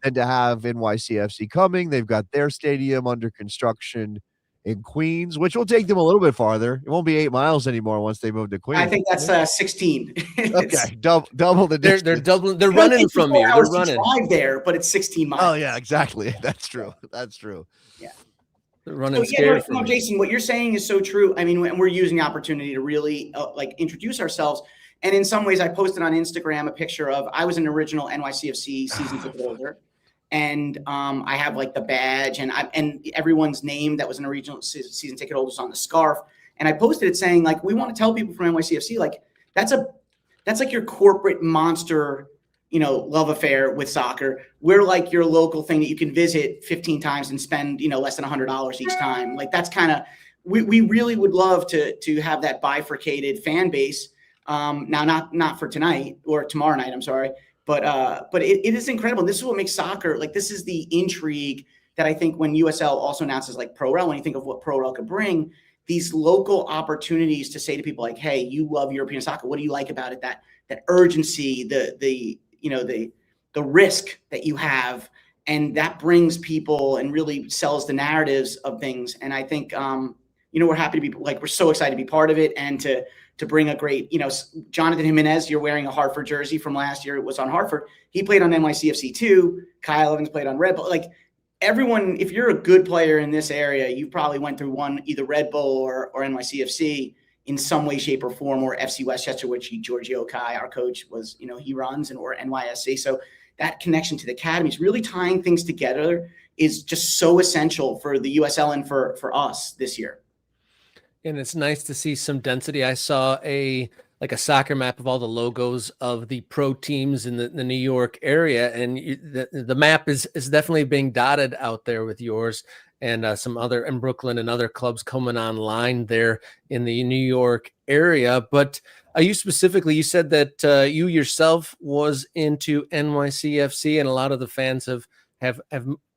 than to have NYCFC coming. They've got their stadium under construction in Queens, which will take them a little bit farther. It won't be 8 miles anymore once they move to Queens. I think that's 16. Okay, double the distance. They're doubling. They're running from you. They're running. Drive there, but it's 16 miles. Oh yeah, exactly. That's true. That's true. Yeah. They're running scared. No, Jason, what you're saying is so true. I mean, we're using the opportunity to really introduce ourselves. And in some ways, I posted on Instagram a picture of, I was an original NYCFC season ticket holder. And I have like the badge and everyone's name that was an original season ticket holder on the scarf. And I posted it saying, like, we want to tell people from NYCFC, like, that's like your corporate monster, love affair with soccer. We're like your local thing that you can visit 15 times and spend, less than $100 each time. Like, that's kind of, we really would love to have that bifurcated fan base. Now, not for tonight or tomorrow night, I'm sorry. But it is incredible. This is what makes soccer, like, this is the intrigue that I think when USL also announces like ProRel, when you think of what ProRel could bring, these local opportunities to say to people like, hey, you love European soccer. What do you like about it? That urgency, the risk that you have, and that brings people and really sells the narratives of things. And I think, we're happy to be, like, we're so excited to be part of it and to bring a great, Jonathan Jimenez, you're wearing a Hartford jersey from last year. It was on Hartford. He played on NYCFC too. Kyle Evans played on Red Bull. Like, everyone, if you're a good player in this area, you probably went through either Red Bull or NYCFC in some way, shape, or form, or FC Westchester, which Giorgio Kai, our coach, was, he runs, or NYSC. So that connection to the academies, really tying things together, is just so essential for the USL and for us this year. And it's nice to see some density. I saw a soccer map of all the logos of the pro teams in the New York area. And the map is definitely being dotted out there with yours and some other in Brooklyn and other clubs coming online there in the New York area. But you said that you yourself was into NYCFC, and a lot of the fans have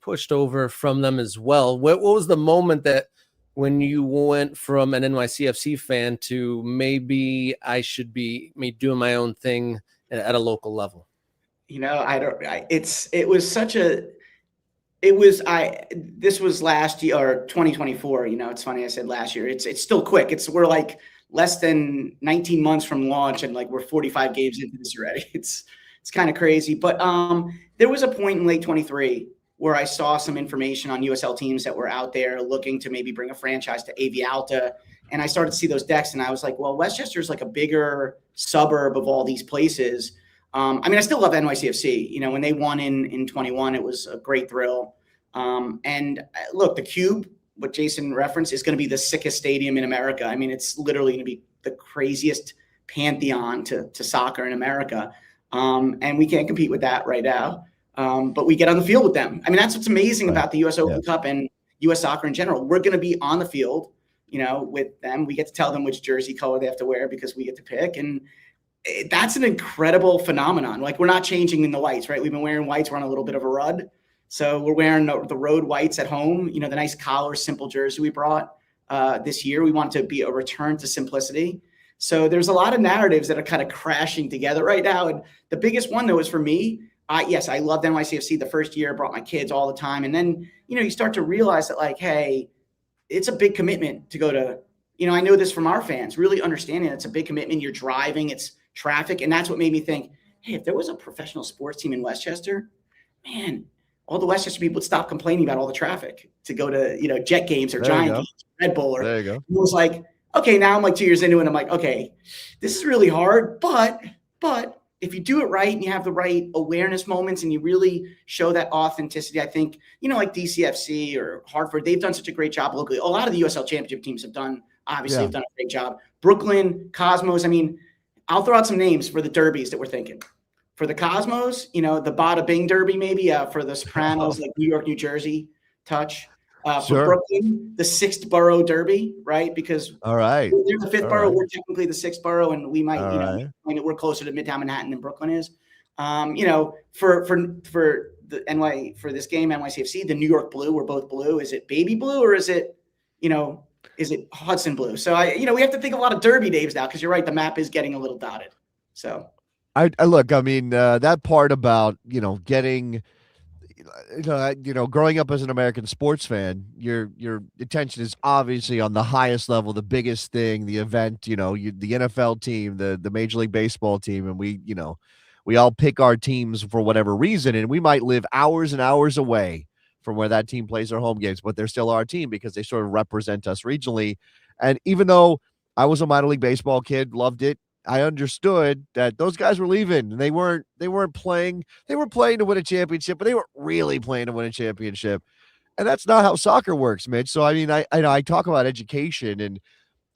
pushed over from them as well. What was the moment that, when you went from an NYCFC fan to maybe I should be doing my own thing at a local level? This was last year, or 2024. It's funny I said last year. It's still quick. We're like less than 19 months from launch, and like we're 45 games into this already. It's kind of crazy. But there was a point in late 23 where I saw some information on USL teams that were out there looking to maybe bring a franchise to AV Alta. And I started to see those decks, and I was like, well, Westchester is like a bigger suburb of all these places. I still love NYCFC. When they won in 21, it was a great thrill. And look, the Cube, what Jason referenced, is going to be the sickest stadium in America. It's literally going to be the craziest pantheon to soccer in America. And we can't compete with that right now. But we get on the field with them. That's what's amazing about the US Open Cup and US soccer in general. We're going to be on the field, with them. We get to tell them which jersey color they have to wear because we get to pick. And that's an incredible phenomenon. Like, we're not changing in the whites, right? We've been wearing whites. We're on a little bit of a rud. So we're wearing the road whites at home, the nice collar, simple jersey we brought this year. We want to be a return to simplicity. So there's a lot of narratives that are kind of crashing together right now. And the biggest one, though, is for me, I loved NYCFC the first year, brought my kids all the time. And then, you start to realize that, like, hey, it's a big commitment to go to, I know this from our fans, really understanding it's a big commitment. You're driving, it's traffic. And that's what made me think, hey, if there was a professional sports team in Westchester, man, all the Westchester people would stop complaining about all the traffic to go to, Jet games or Giant games, Red Bull. Or, there you go. It was like, okay, now I'm like 2 years into it. And I'm like, okay, this is really hard, but if you do it right and you have the right awareness moments and you really show that authenticity, I think, like DCFC or Hartford, they've done such a great job locally. A lot of the USL championship teams have done a great job. Brooklyn, Cosmos. I'll throw out some names for the derbies that we're thinking. For the Cosmos, the Bada Bing Derby, maybe for the Sopranos, like New York, New Jersey touch. For Sure. Brooklyn, the 6th borough derby, right? Because All right. they're the 5th All borough. right. We're technically the 6th borough, and we might, All right. we're closer to Midtown Manhattan than Brooklyn is. For this game, NYCFC, the New York Blue, we're both blue. Is it baby blue or is it Hudson blue? So we have to think of a lot of derby names now because you're right, the map is getting a little dotted. So I look, I mean, that part about, getting, growing up as an American sports fan, your attention is obviously on the highest level, the biggest thing, the event, the NFL team, the Major League Baseball team. And we all pick our teams for whatever reason, and we might live hours and hours away from where that team plays their home games, but they're still our team because they sort of represent us regionally. And even though I was a minor league baseball kid, loved it, I understood that those guys were leaving and they weren't playing. They were playing to win a championship, but they weren't really playing to win a championship. And that's not how soccer works, Mitch. So, I mean, I talk about education, and,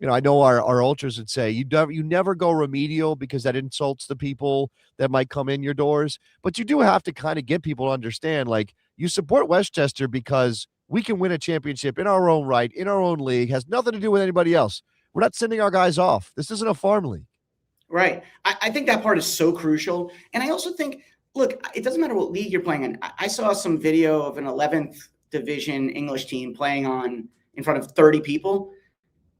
I know our ultras would say you never go remedial because that insults the people that might come in your doors. But you do have to kind of get people to understand, like, you support Westchester because we can win a championship in our own right, in our own league, has nothing to do with anybody else. We're not sending our guys off. This isn't a farm league. Right. I think that part is so crucial. And I also think, look, it doesn't matter what league you're playing in. I saw some video of an 11th division English team playing in front of 30 people.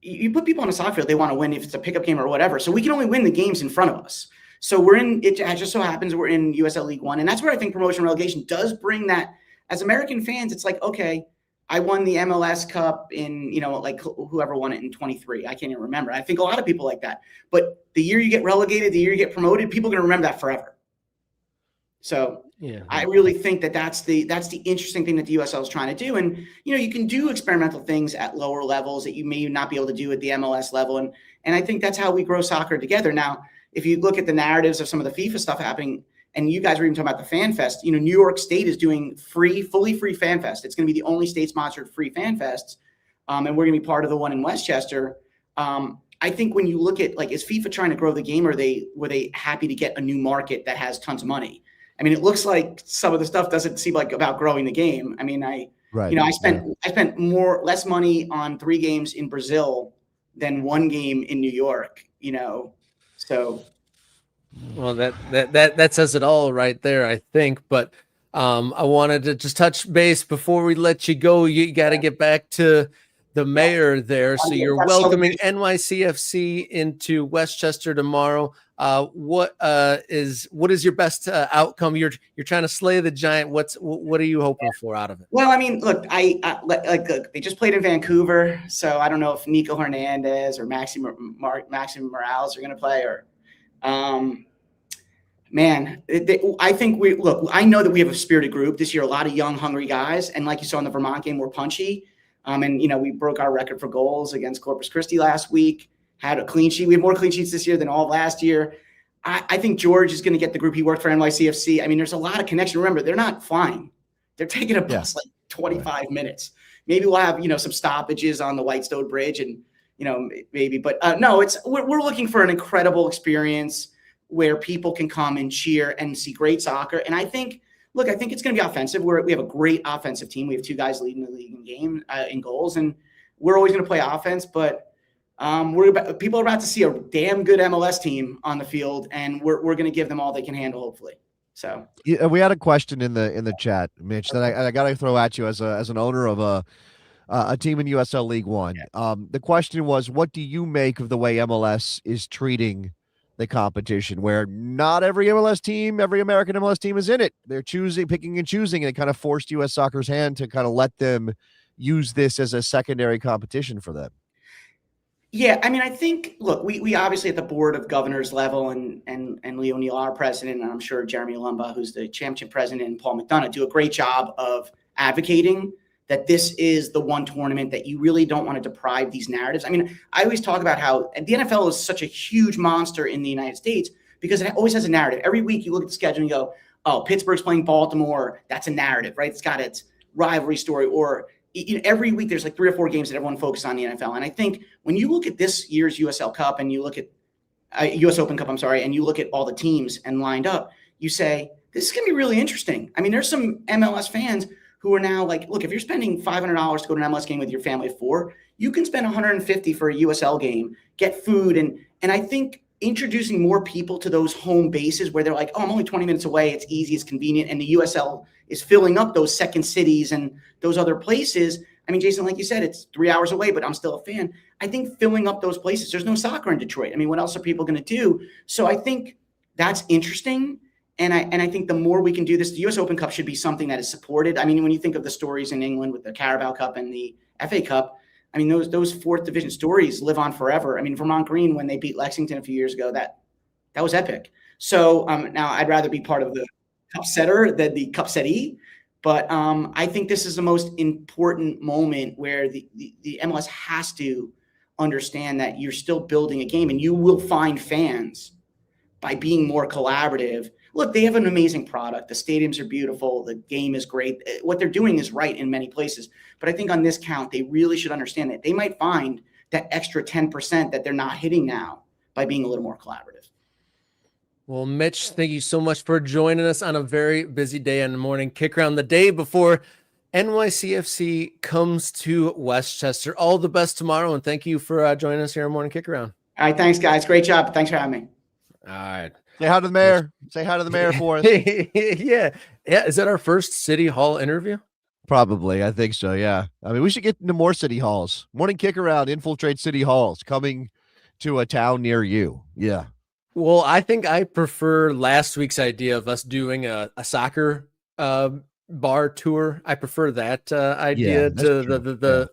You put people on a soccer field, they want to win if it's a pickup game or whatever. So we can only win the games in front of us. So it just so happens we're in USL League One. And that's where I think promotion relegation does bring that. As American fans, it's like, okay, I won the MLS Cup in, like whoever won it in 23. I can't even remember. I think a lot of people like that. But the year you get relegated, the year you get promoted, people are going to remember that forever. So yeah, I really think that's the interesting thing that the USL is trying to do. And, you can do experimental things at lower levels that you may not be able to do at the MLS level. And I think that's how we grow soccer together. Now, if you look at the narratives of some of the FIFA stuff happening, and you guys were even talking about the FanFest, New York State is doing fully free FanFest. It's going to be the only state-sponsored free FanFest, and we're going to be part of the one in Westchester. I think when you look at, like, is FIFA trying to grow the game, or were they happy to get a new market that has tons of money? I mean, it looks like some of the stuff doesn't seem like about growing the game. I mean, I spent less money on 3 games in Brazil than 1 game in New York. So. Well, that says it all right there, I think. But I wanted to just touch base before we let you go. You got to get back to the mayor there. So you're welcoming NYCFC into Westchester tomorrow. What is your best outcome? You're trying to slay the giant. What are you hoping for out of it? Well, I mean, look, look, they just played in Vancouver, so I don't know if Nico Hernandez or Maxi Morales are going to play, or. I think I know that we have a spirited group this year, a lot of young, hungry guys. And like you saw in the Vermont game, we're punchy. And we broke our record for goals against Corpus Christi last week, had a clean sheet. We have more clean sheets this year than all of last year. I think George is going to get the group. He worked for NYCFC. I mean, there's a lot of connection. Remember, they're not flying. They're taking a bus like 25 minutes. Maybe we'll have, some stoppages on the Whitestone Bridge and, maybe, but no, we're looking for an incredible experience where people can come and cheer and see great soccer. And I think it's going to be offensive. We have a great offensive team. We have 2 guys leading the league in goals, and we're always going to play offense, but people are about to see a damn good MLS team on the field, and we're going to give them all they can handle, hopefully. So yeah, we had a question in the chat, Mitch, that I got to throw at you as an owner of a team in USL League One. Yeah. The question was, what do you make of the way MLS is treating the competition, where not every MLS team, every American MLS team is in it? They're picking and choosing, and it kind of forced U.S. Soccer's hand to kind of let them use this as a secondary competition for them. Yeah, I mean, I think, look, we obviously at the board of governors level, and Leo Neal, our president, and I'm sure Jeremy Lumba, who's the championship president, and Paul McDonough do a great job of advocating that this is the one tournament that you really don't want to deprive these narratives. I mean, I always talk about how the NFL is such a huge monster in the United States because it always has a narrative. Every week you look at the schedule and you go, oh, Pittsburgh's playing Baltimore. That's a narrative, right? It's got its rivalry story. Or every week there's like 3 or 4 games that everyone focuses on the NFL. And I think when you look at this year's USL Cup and you look at US Open Cup, and you look at all the teams and lined up, you say, this is going to be really interesting. I mean, there's some MLS fans who are now like, look, if you're spending $500 to go to an MLS game with your family of 4, you can spend $150 for a USL game, get food. And I think introducing more people to those home bases where they're like, oh, I'm only 20 minutes away. It's easy, it's convenient. And the USL is filling up those second cities and those other places. I mean, Jason, like you said, it's 3 hours away, but I'm still a fan. I think filling up those places, there's no soccer in Detroit. I mean, what else are people going to do? So I think that's interesting. And I think the more we can do this, the US Open Cup should be something that is supported. I mean, when you think of the stories in England with the Carabao Cup and the FA Cup, I mean, those fourth division stories live on forever. I mean, Vermont Green, when they beat Lexington a few years ago, that was epic. So now I'd rather be part of the cup setter than the cup settee. But I think this is the most important moment where the MLS has to understand that you're still building a game, and you will find fans by being more collaborative. Look, they have an amazing product. The stadiums are beautiful. The game is great. What they're doing is right in many places. But I think on this count, they really should understand that they might find that extra 10% that they're not hitting now by being a little more collaborative. Well, Mitch, thank you so much for joining us on a very busy day on the morning kick around, the day before NYCFC comes to Westchester. All the best tomorrow, and thank you for joining us here on Morning Kick Around. All right, thanks, guys. Great job. Thanks for having me. All right. Say hi to the mayor. Say hi to the mayor for us. Yeah. Is that our first city hall interview? Probably. I think so. Yeah. I mean, we should get into more city halls. Morning Kick Around, infiltrate city halls, coming to a town near you. Yeah. Well, I think I prefer last week's idea of us doing a soccer bar tour. I prefer that idea to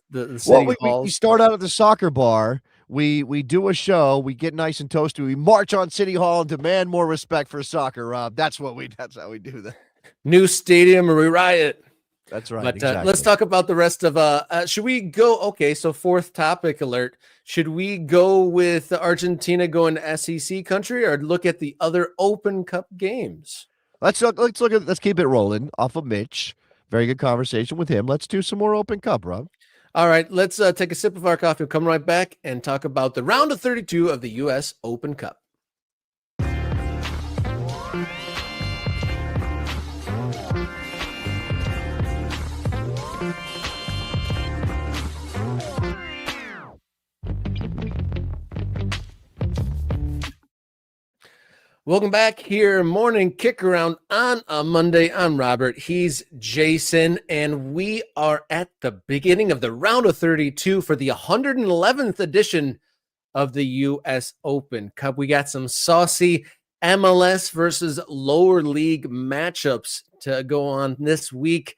the city halls. We start out at the soccer bar. We do a show, we get nice and toasty, we march on City Hall and demand more respect for soccer, Rob. That's how we do that. New stadium or we riot. That's right. But exactly. Let's talk about the rest of should we go? Okay, so fourth topic alert. Should we go with Argentina going to SEC country or look at the other Open Cup games? Let's keep it rolling off of Mitch. Very good conversation with him. Let's do some more Open Cup, Rob. All right, let's take a sip of our coffee. We'll come right back and talk about the round of 32 of the U.S. Open Cup. Welcome back here, Morning Kick Around on a Monday. I'm Robert. He's Jason, and we are at the beginning of the round of 32 for the 111th edition of the U.S. Open Cup. We got some saucy MLS versus lower league matchups to go on this week.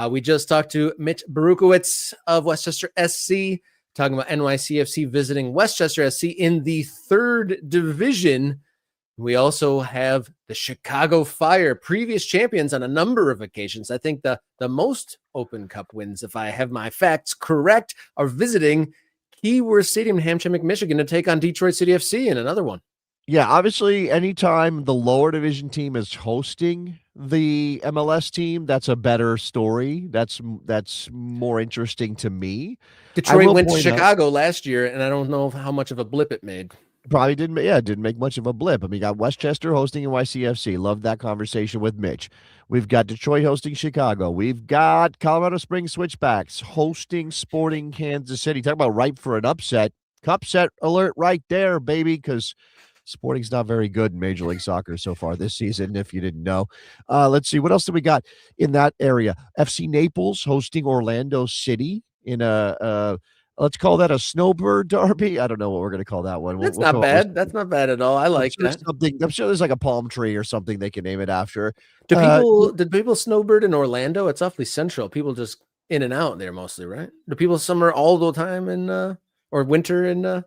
We just talked to Mitch Baruchowitz of Westchester SC, talking about NYCFC visiting Westchester SC in the third division. We also have the Chicago Fire, previous champions on a number of occasions. I think the most Open Cup wins, if I have my facts correct, are visiting Keyworth Stadium in Hamtramck, Michigan to take on Detroit City FC in another one. Yeah, obviously, anytime the lower division team is hosting the MLS team, that's a better story. That's more interesting to me. Detroit went to Chicago last year, and I don't know how much of a blip it made. Probably didn't make much of a blip. I mean, you got Westchester hosting NYCFC. Loved that conversation with Mitch. We've got Detroit hosting Chicago. We've got Colorado Springs Switchbacks hosting Sporting Kansas City. Talk about ripe for an upset. Upset alert right there, baby, because Sporting's not very good in Major League Soccer so far this season, if you didn't know. Let's see. What else do we got in that area? FC Naples hosting Orlando City in let's call that a snowbird derby. I don't know what we're going to call that one. That's not bad. That's not bad at all. I like that. I'm sure there's like a palm tree or something they can name it after. Did people snowbird in Orlando? It's awfully central. People just in and out there mostly, right? Do people summer all the time in or winter in Orlando?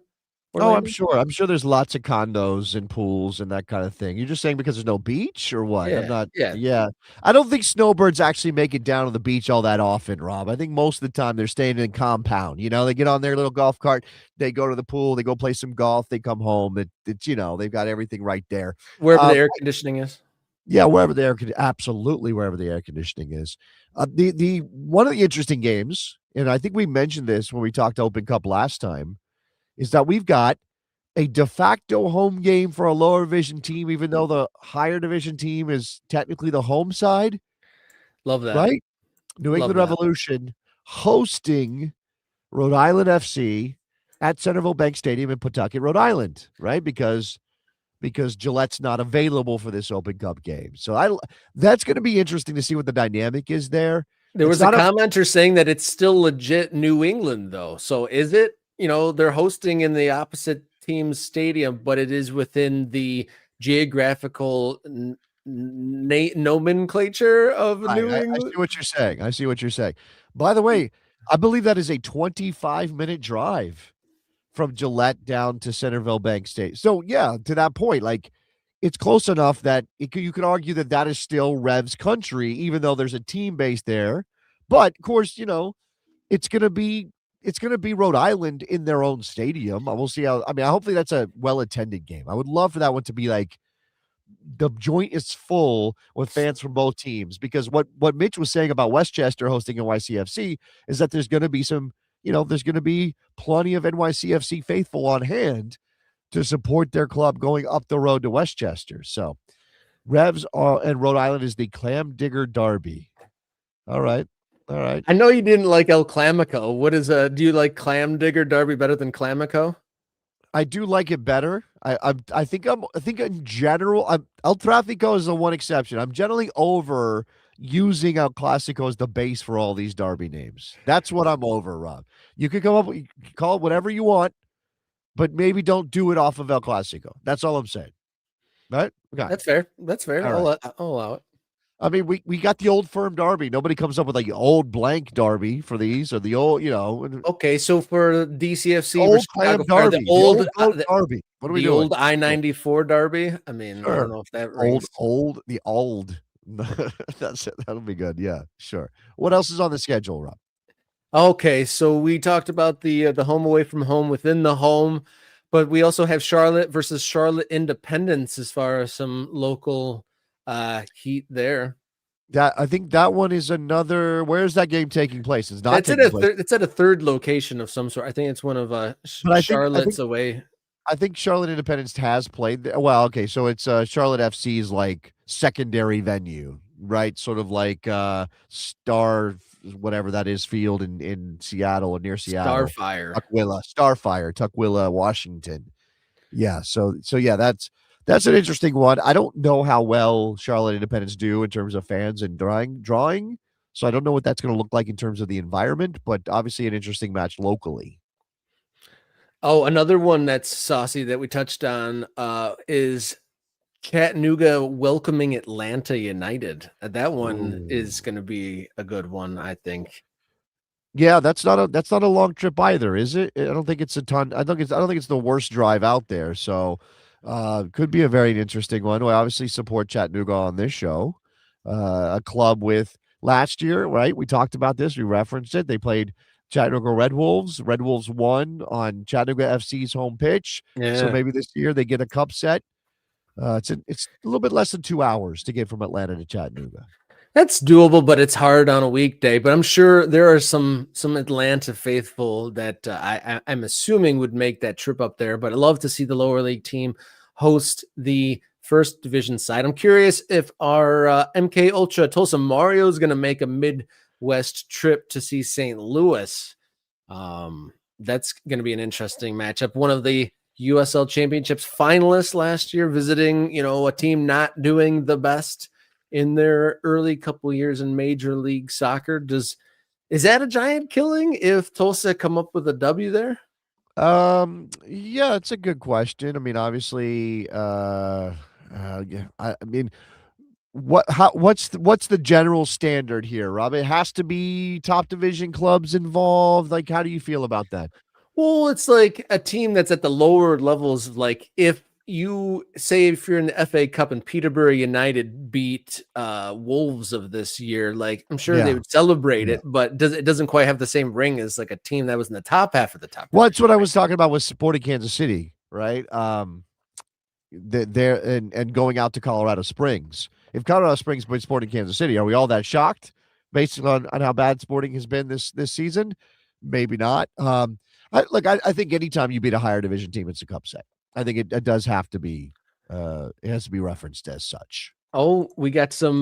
Oh, I'm sure there's lots of condos and pools and that kind of thing. You're just saying because there's no beach or what? Yeah. I don't think snowbirds actually make it down to the beach all that often, Rob. I think most of the time they're staying in compound. You know, they get on their little golf cart, they go to the pool, they go play some golf, they come home. It's they've got everything right there. Wherever the air conditioning is. Yeah, wherever the air conditioning is. The one of the interesting games, and I think we mentioned this when we talked Open Cup last time, is that we've got a de facto home game for a lower division team, even though the higher division team is technically the home side. Love that. Right? New Love England that. Revolution hosting Rhode Island FC at Centerville Bank Stadium in Pawtucket, Rhode Island, right? Because Gillette's not available for this Open Cup game. So that's going to be interesting to see what the dynamic is there. There It's was a not a commenter saying that it's still legit New England, though. So is it, they're hosting in the opposite team's stadium, but it is within the geographical nomenclature of Right, New I England? see what you're saying. I see what you're saying. By the way, I believe that is a 25-minute drive from Gillette down to Centerville Bank State. So, yeah, to that point, like, it's close enough that you could argue that that is still Revs country, even though there's a team based there. But, of course, it's gonna be Rhode Island in their own stadium. We'll see how. I mean, hopefully that's a well-attended game. I would love for that one to be like the joint is full with fans from both teams, because what Mitch was saying about Westchester hosting NYCFC is that there's going to be there's going to be plenty of NYCFC faithful on hand to support their club going up the road to Westchester. So Revs and Rhode Island is the Clam Digger Derby. All right. I know you didn't like El Clamico. Do you like Clam Digger Derby better than Clamico? I do like it better. I think in general, El Tráfico is the one exception. I'm generally over using El Clásico as the base for all these derby names. That's what I'm over, Rob. You can call it whatever you want, but maybe don't do it off of El Clásico. That's all I'm saying. Right? Okay. That's fair. That's fair. All I'll allow it. I mean, we got the Old Firm Derby. Nobody comes up with like old blank Derby for these, or the old, Okay, so for DCFC, old Clam Derby, the old Derby. What are we doing? Old I-94 Derby. I mean, Sure. I don't know if that rings. The old. That's it. That'll be good. Yeah, sure. What else is on the schedule, Rob? Okay, so we talked about the home away from home within the home, but we also have Charlotte versus Charlotte Independence as far as some local heat there. I think that one is another. Where is that game taking place? It's not. It's at a third location of some sort. I think it's one of Charlotte's away. I think Charlotte Independence has played. Well, okay, so it's Charlotte FC's like secondary venue, right? Sort of like Star, whatever that is, field in Seattle or near Seattle. Starfire, Tukwila, Washington. Yeah, so yeah, that's an interesting one. I don't know how well Charlotte Independence do in terms of fans and drawing. So I don't know what that's going to look like in terms of the environment, but obviously an interesting match locally. Oh, another one that's saucy that we touched on is Chattanooga welcoming Atlanta United. That one is going to be a good one, I think. Yeah, that's not a long trip either, is it? I don't think it's a ton. I don't think it's the worst drive out there. So could be a very interesting one. We obviously support Chattanooga on this show. A club with last year, right? We talked about this. We referenced it. They played Chattanooga Red Wolves. Red Wolves won on Chattanooga FC's home pitch. Yeah. So maybe this year they get a cup set. It's a little bit less than 2 hours to get from Atlanta to Chattanooga. That's doable, but it's hard on a weekday. But I'm sure there are some Atlanta faithful that I'm assuming would make that trip up there. But I love to see the lower league team host the first division side. I'm curious if our MK Ultra Tulsa Mario is going to make a Midwest trip to see St. Louis. That's going to be an interesting matchup. One of the USL Championships finalists last year visiting, a team not doing the best in their early couple years in Major League Soccer. Is that a giant killing if Tulsa come up with a W there? Yeah, it's a good question. I mean, obviously, yeah. I mean, what's the general standard here, Rob? It has to be top division clubs involved. Like, how do you feel about that? Well, it's like a team that's at the lower levels. Like if you're in the FA Cup and Peterborough United beat Wolves of this year, like I'm sure they would celebrate it, but it doesn't quite have the same ring as like a team that was in the top half of the top. Well, that's what I was talking about with supporting Kansas City, right? There and going out to Colorado Springs. If Colorado Springs plays Sporting Kansas City, are we all that shocked based on how bad Sporting has been this season? Maybe not. I think anytime you beat a higher division team, it's a cup set. I think it does have to be. It has to be referenced as such. Oh, we got some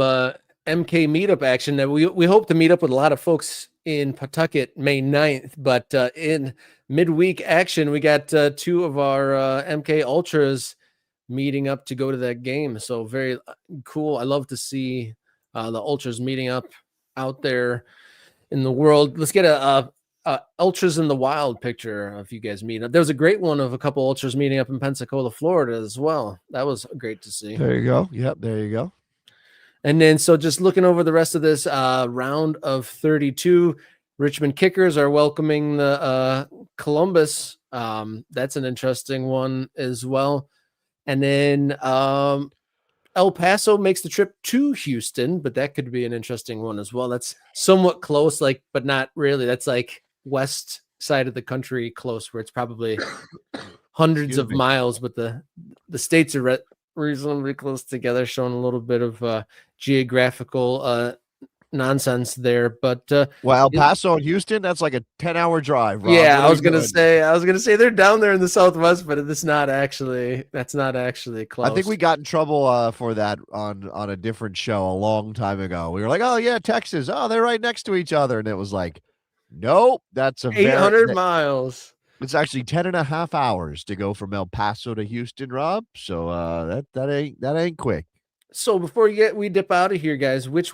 MK meetup action that we hope to meet up with a lot of folks in Pawtucket May 9th, but in midweek action, we got two of our MK Ultras meeting up to go to that game. So very cool. I love to see the Ultras meeting up out there in the world. Let's get a Ultras in the Wild picture of you guys meeting up. There was a great one of a couple Ultras meeting up in Pensacola, Florida as well. That was great to see. There you go. Yep, there you go. And then, so just looking over the rest of this round of 32, Richmond Kickers are welcoming the Columbus. That's an interesting one as well. And then El Paso makes the trip to Houston, but that could be an interesting one as well. That's somewhat close, but not really. That's like west side of the country close, where it's probably hundreds of miles, but the states are reasonably close together, showing a little bit of geographical nonsense there. But El Paso and Houston, that's like a 10-hour drive, Rob. Yeah, I was gonna say they're down there in the Southwest, but that's not actually close. I think we got in trouble for that on a different show a long time ago. We were like, oh yeah, Texas, oh, they're right next to each other, and it was like, nope, that's 800 miles. It's actually 10.5 hours to go from El Paso to Houston, Rob. So that ain't quick. So before we dip out of here, guys, which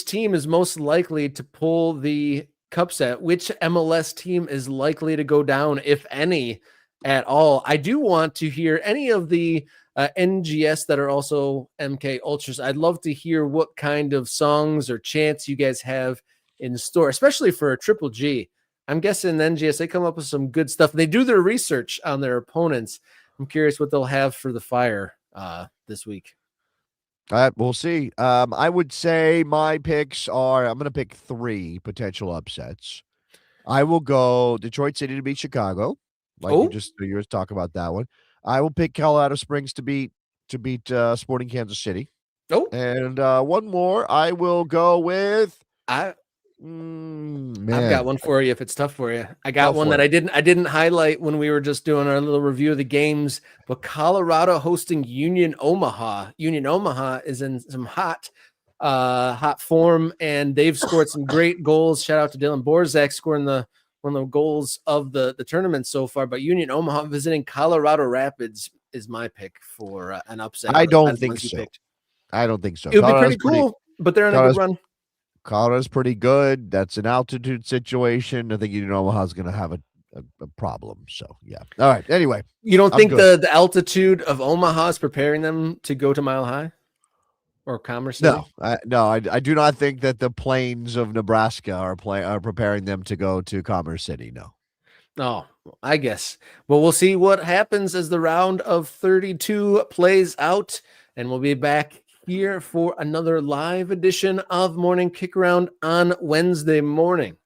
team is most likely to pull the cup set? Which MLS team is likely to go down, if any, at all? I do want to hear any of the NGS that are also MK Ultras. I'd love to hear what kind of songs or chants you guys have in store, especially for a Triple G. I'm guessing NGS, they come up with some good stuff. They do their research on their opponents. I'm curious what they'll have for the Fire this week. We'll see. I would say my picks are, I'm going to pick 3 potential upsets. I will go Detroit City to beat Chicago. You were talking about that one. I will pick Colorado Springs to beat Sporting Kansas City. Oh, and one more. I will go with. I've got one for you if it's tough for you. I got one that I didn't highlight when we were just doing our little review of the games, but Colorado hosting Union Omaha. Union Omaha is in some hot form, and they've scored some great goals. Shout out to Dylan Borzak scoring one of the goals of the tournament so far. But Union Omaha visiting Colorado Rapids is my pick for an upset. I don't think so. I don't think so. It would be pretty cool, but they're in a good run. Colorado's pretty good. That's an altitude situation. I think Union Omaha is going to have a problem. So, yeah. All right. Anyway. You don't think the altitude of Omaha is preparing them to go to Mile High or Commerce City? No, I do not think that the plains of Nebraska are preparing them to go to Commerce City. No. Oh, I guess. Well, we'll see what happens as the round of 32 plays out, and we'll be back here for another live edition of Morning Kick Around on Wednesday morning.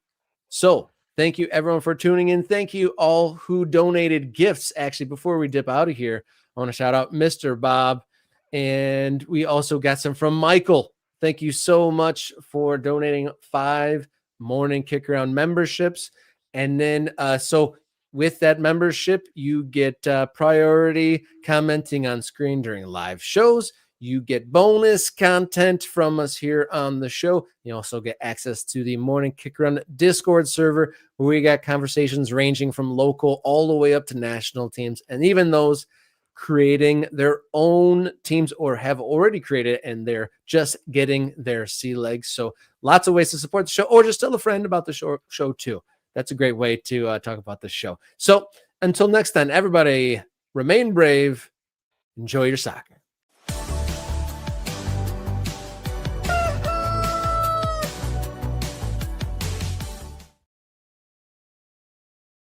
So thank you everyone for tuning in. Thank you all who donated gifts. Actually, before we dip out of here, I want to shout out Mr. Bob, and we also got some from Michael. Thank you so much for donating 5 Morning Kick Around memberships. And then so with that membership, you get priority commenting on screen during live shows. You get bonus content from us here on the show. You also get access to the Morning Kick Around Discord server, where we got conversations ranging from local all the way up to national teams, and even those creating their own teams or have already created, and they're just getting their sea legs. So lots of ways to support the show, or just tell a friend about the show too. That's a great way to talk about the show. So until next time, everybody, remain brave, enjoy your soccer.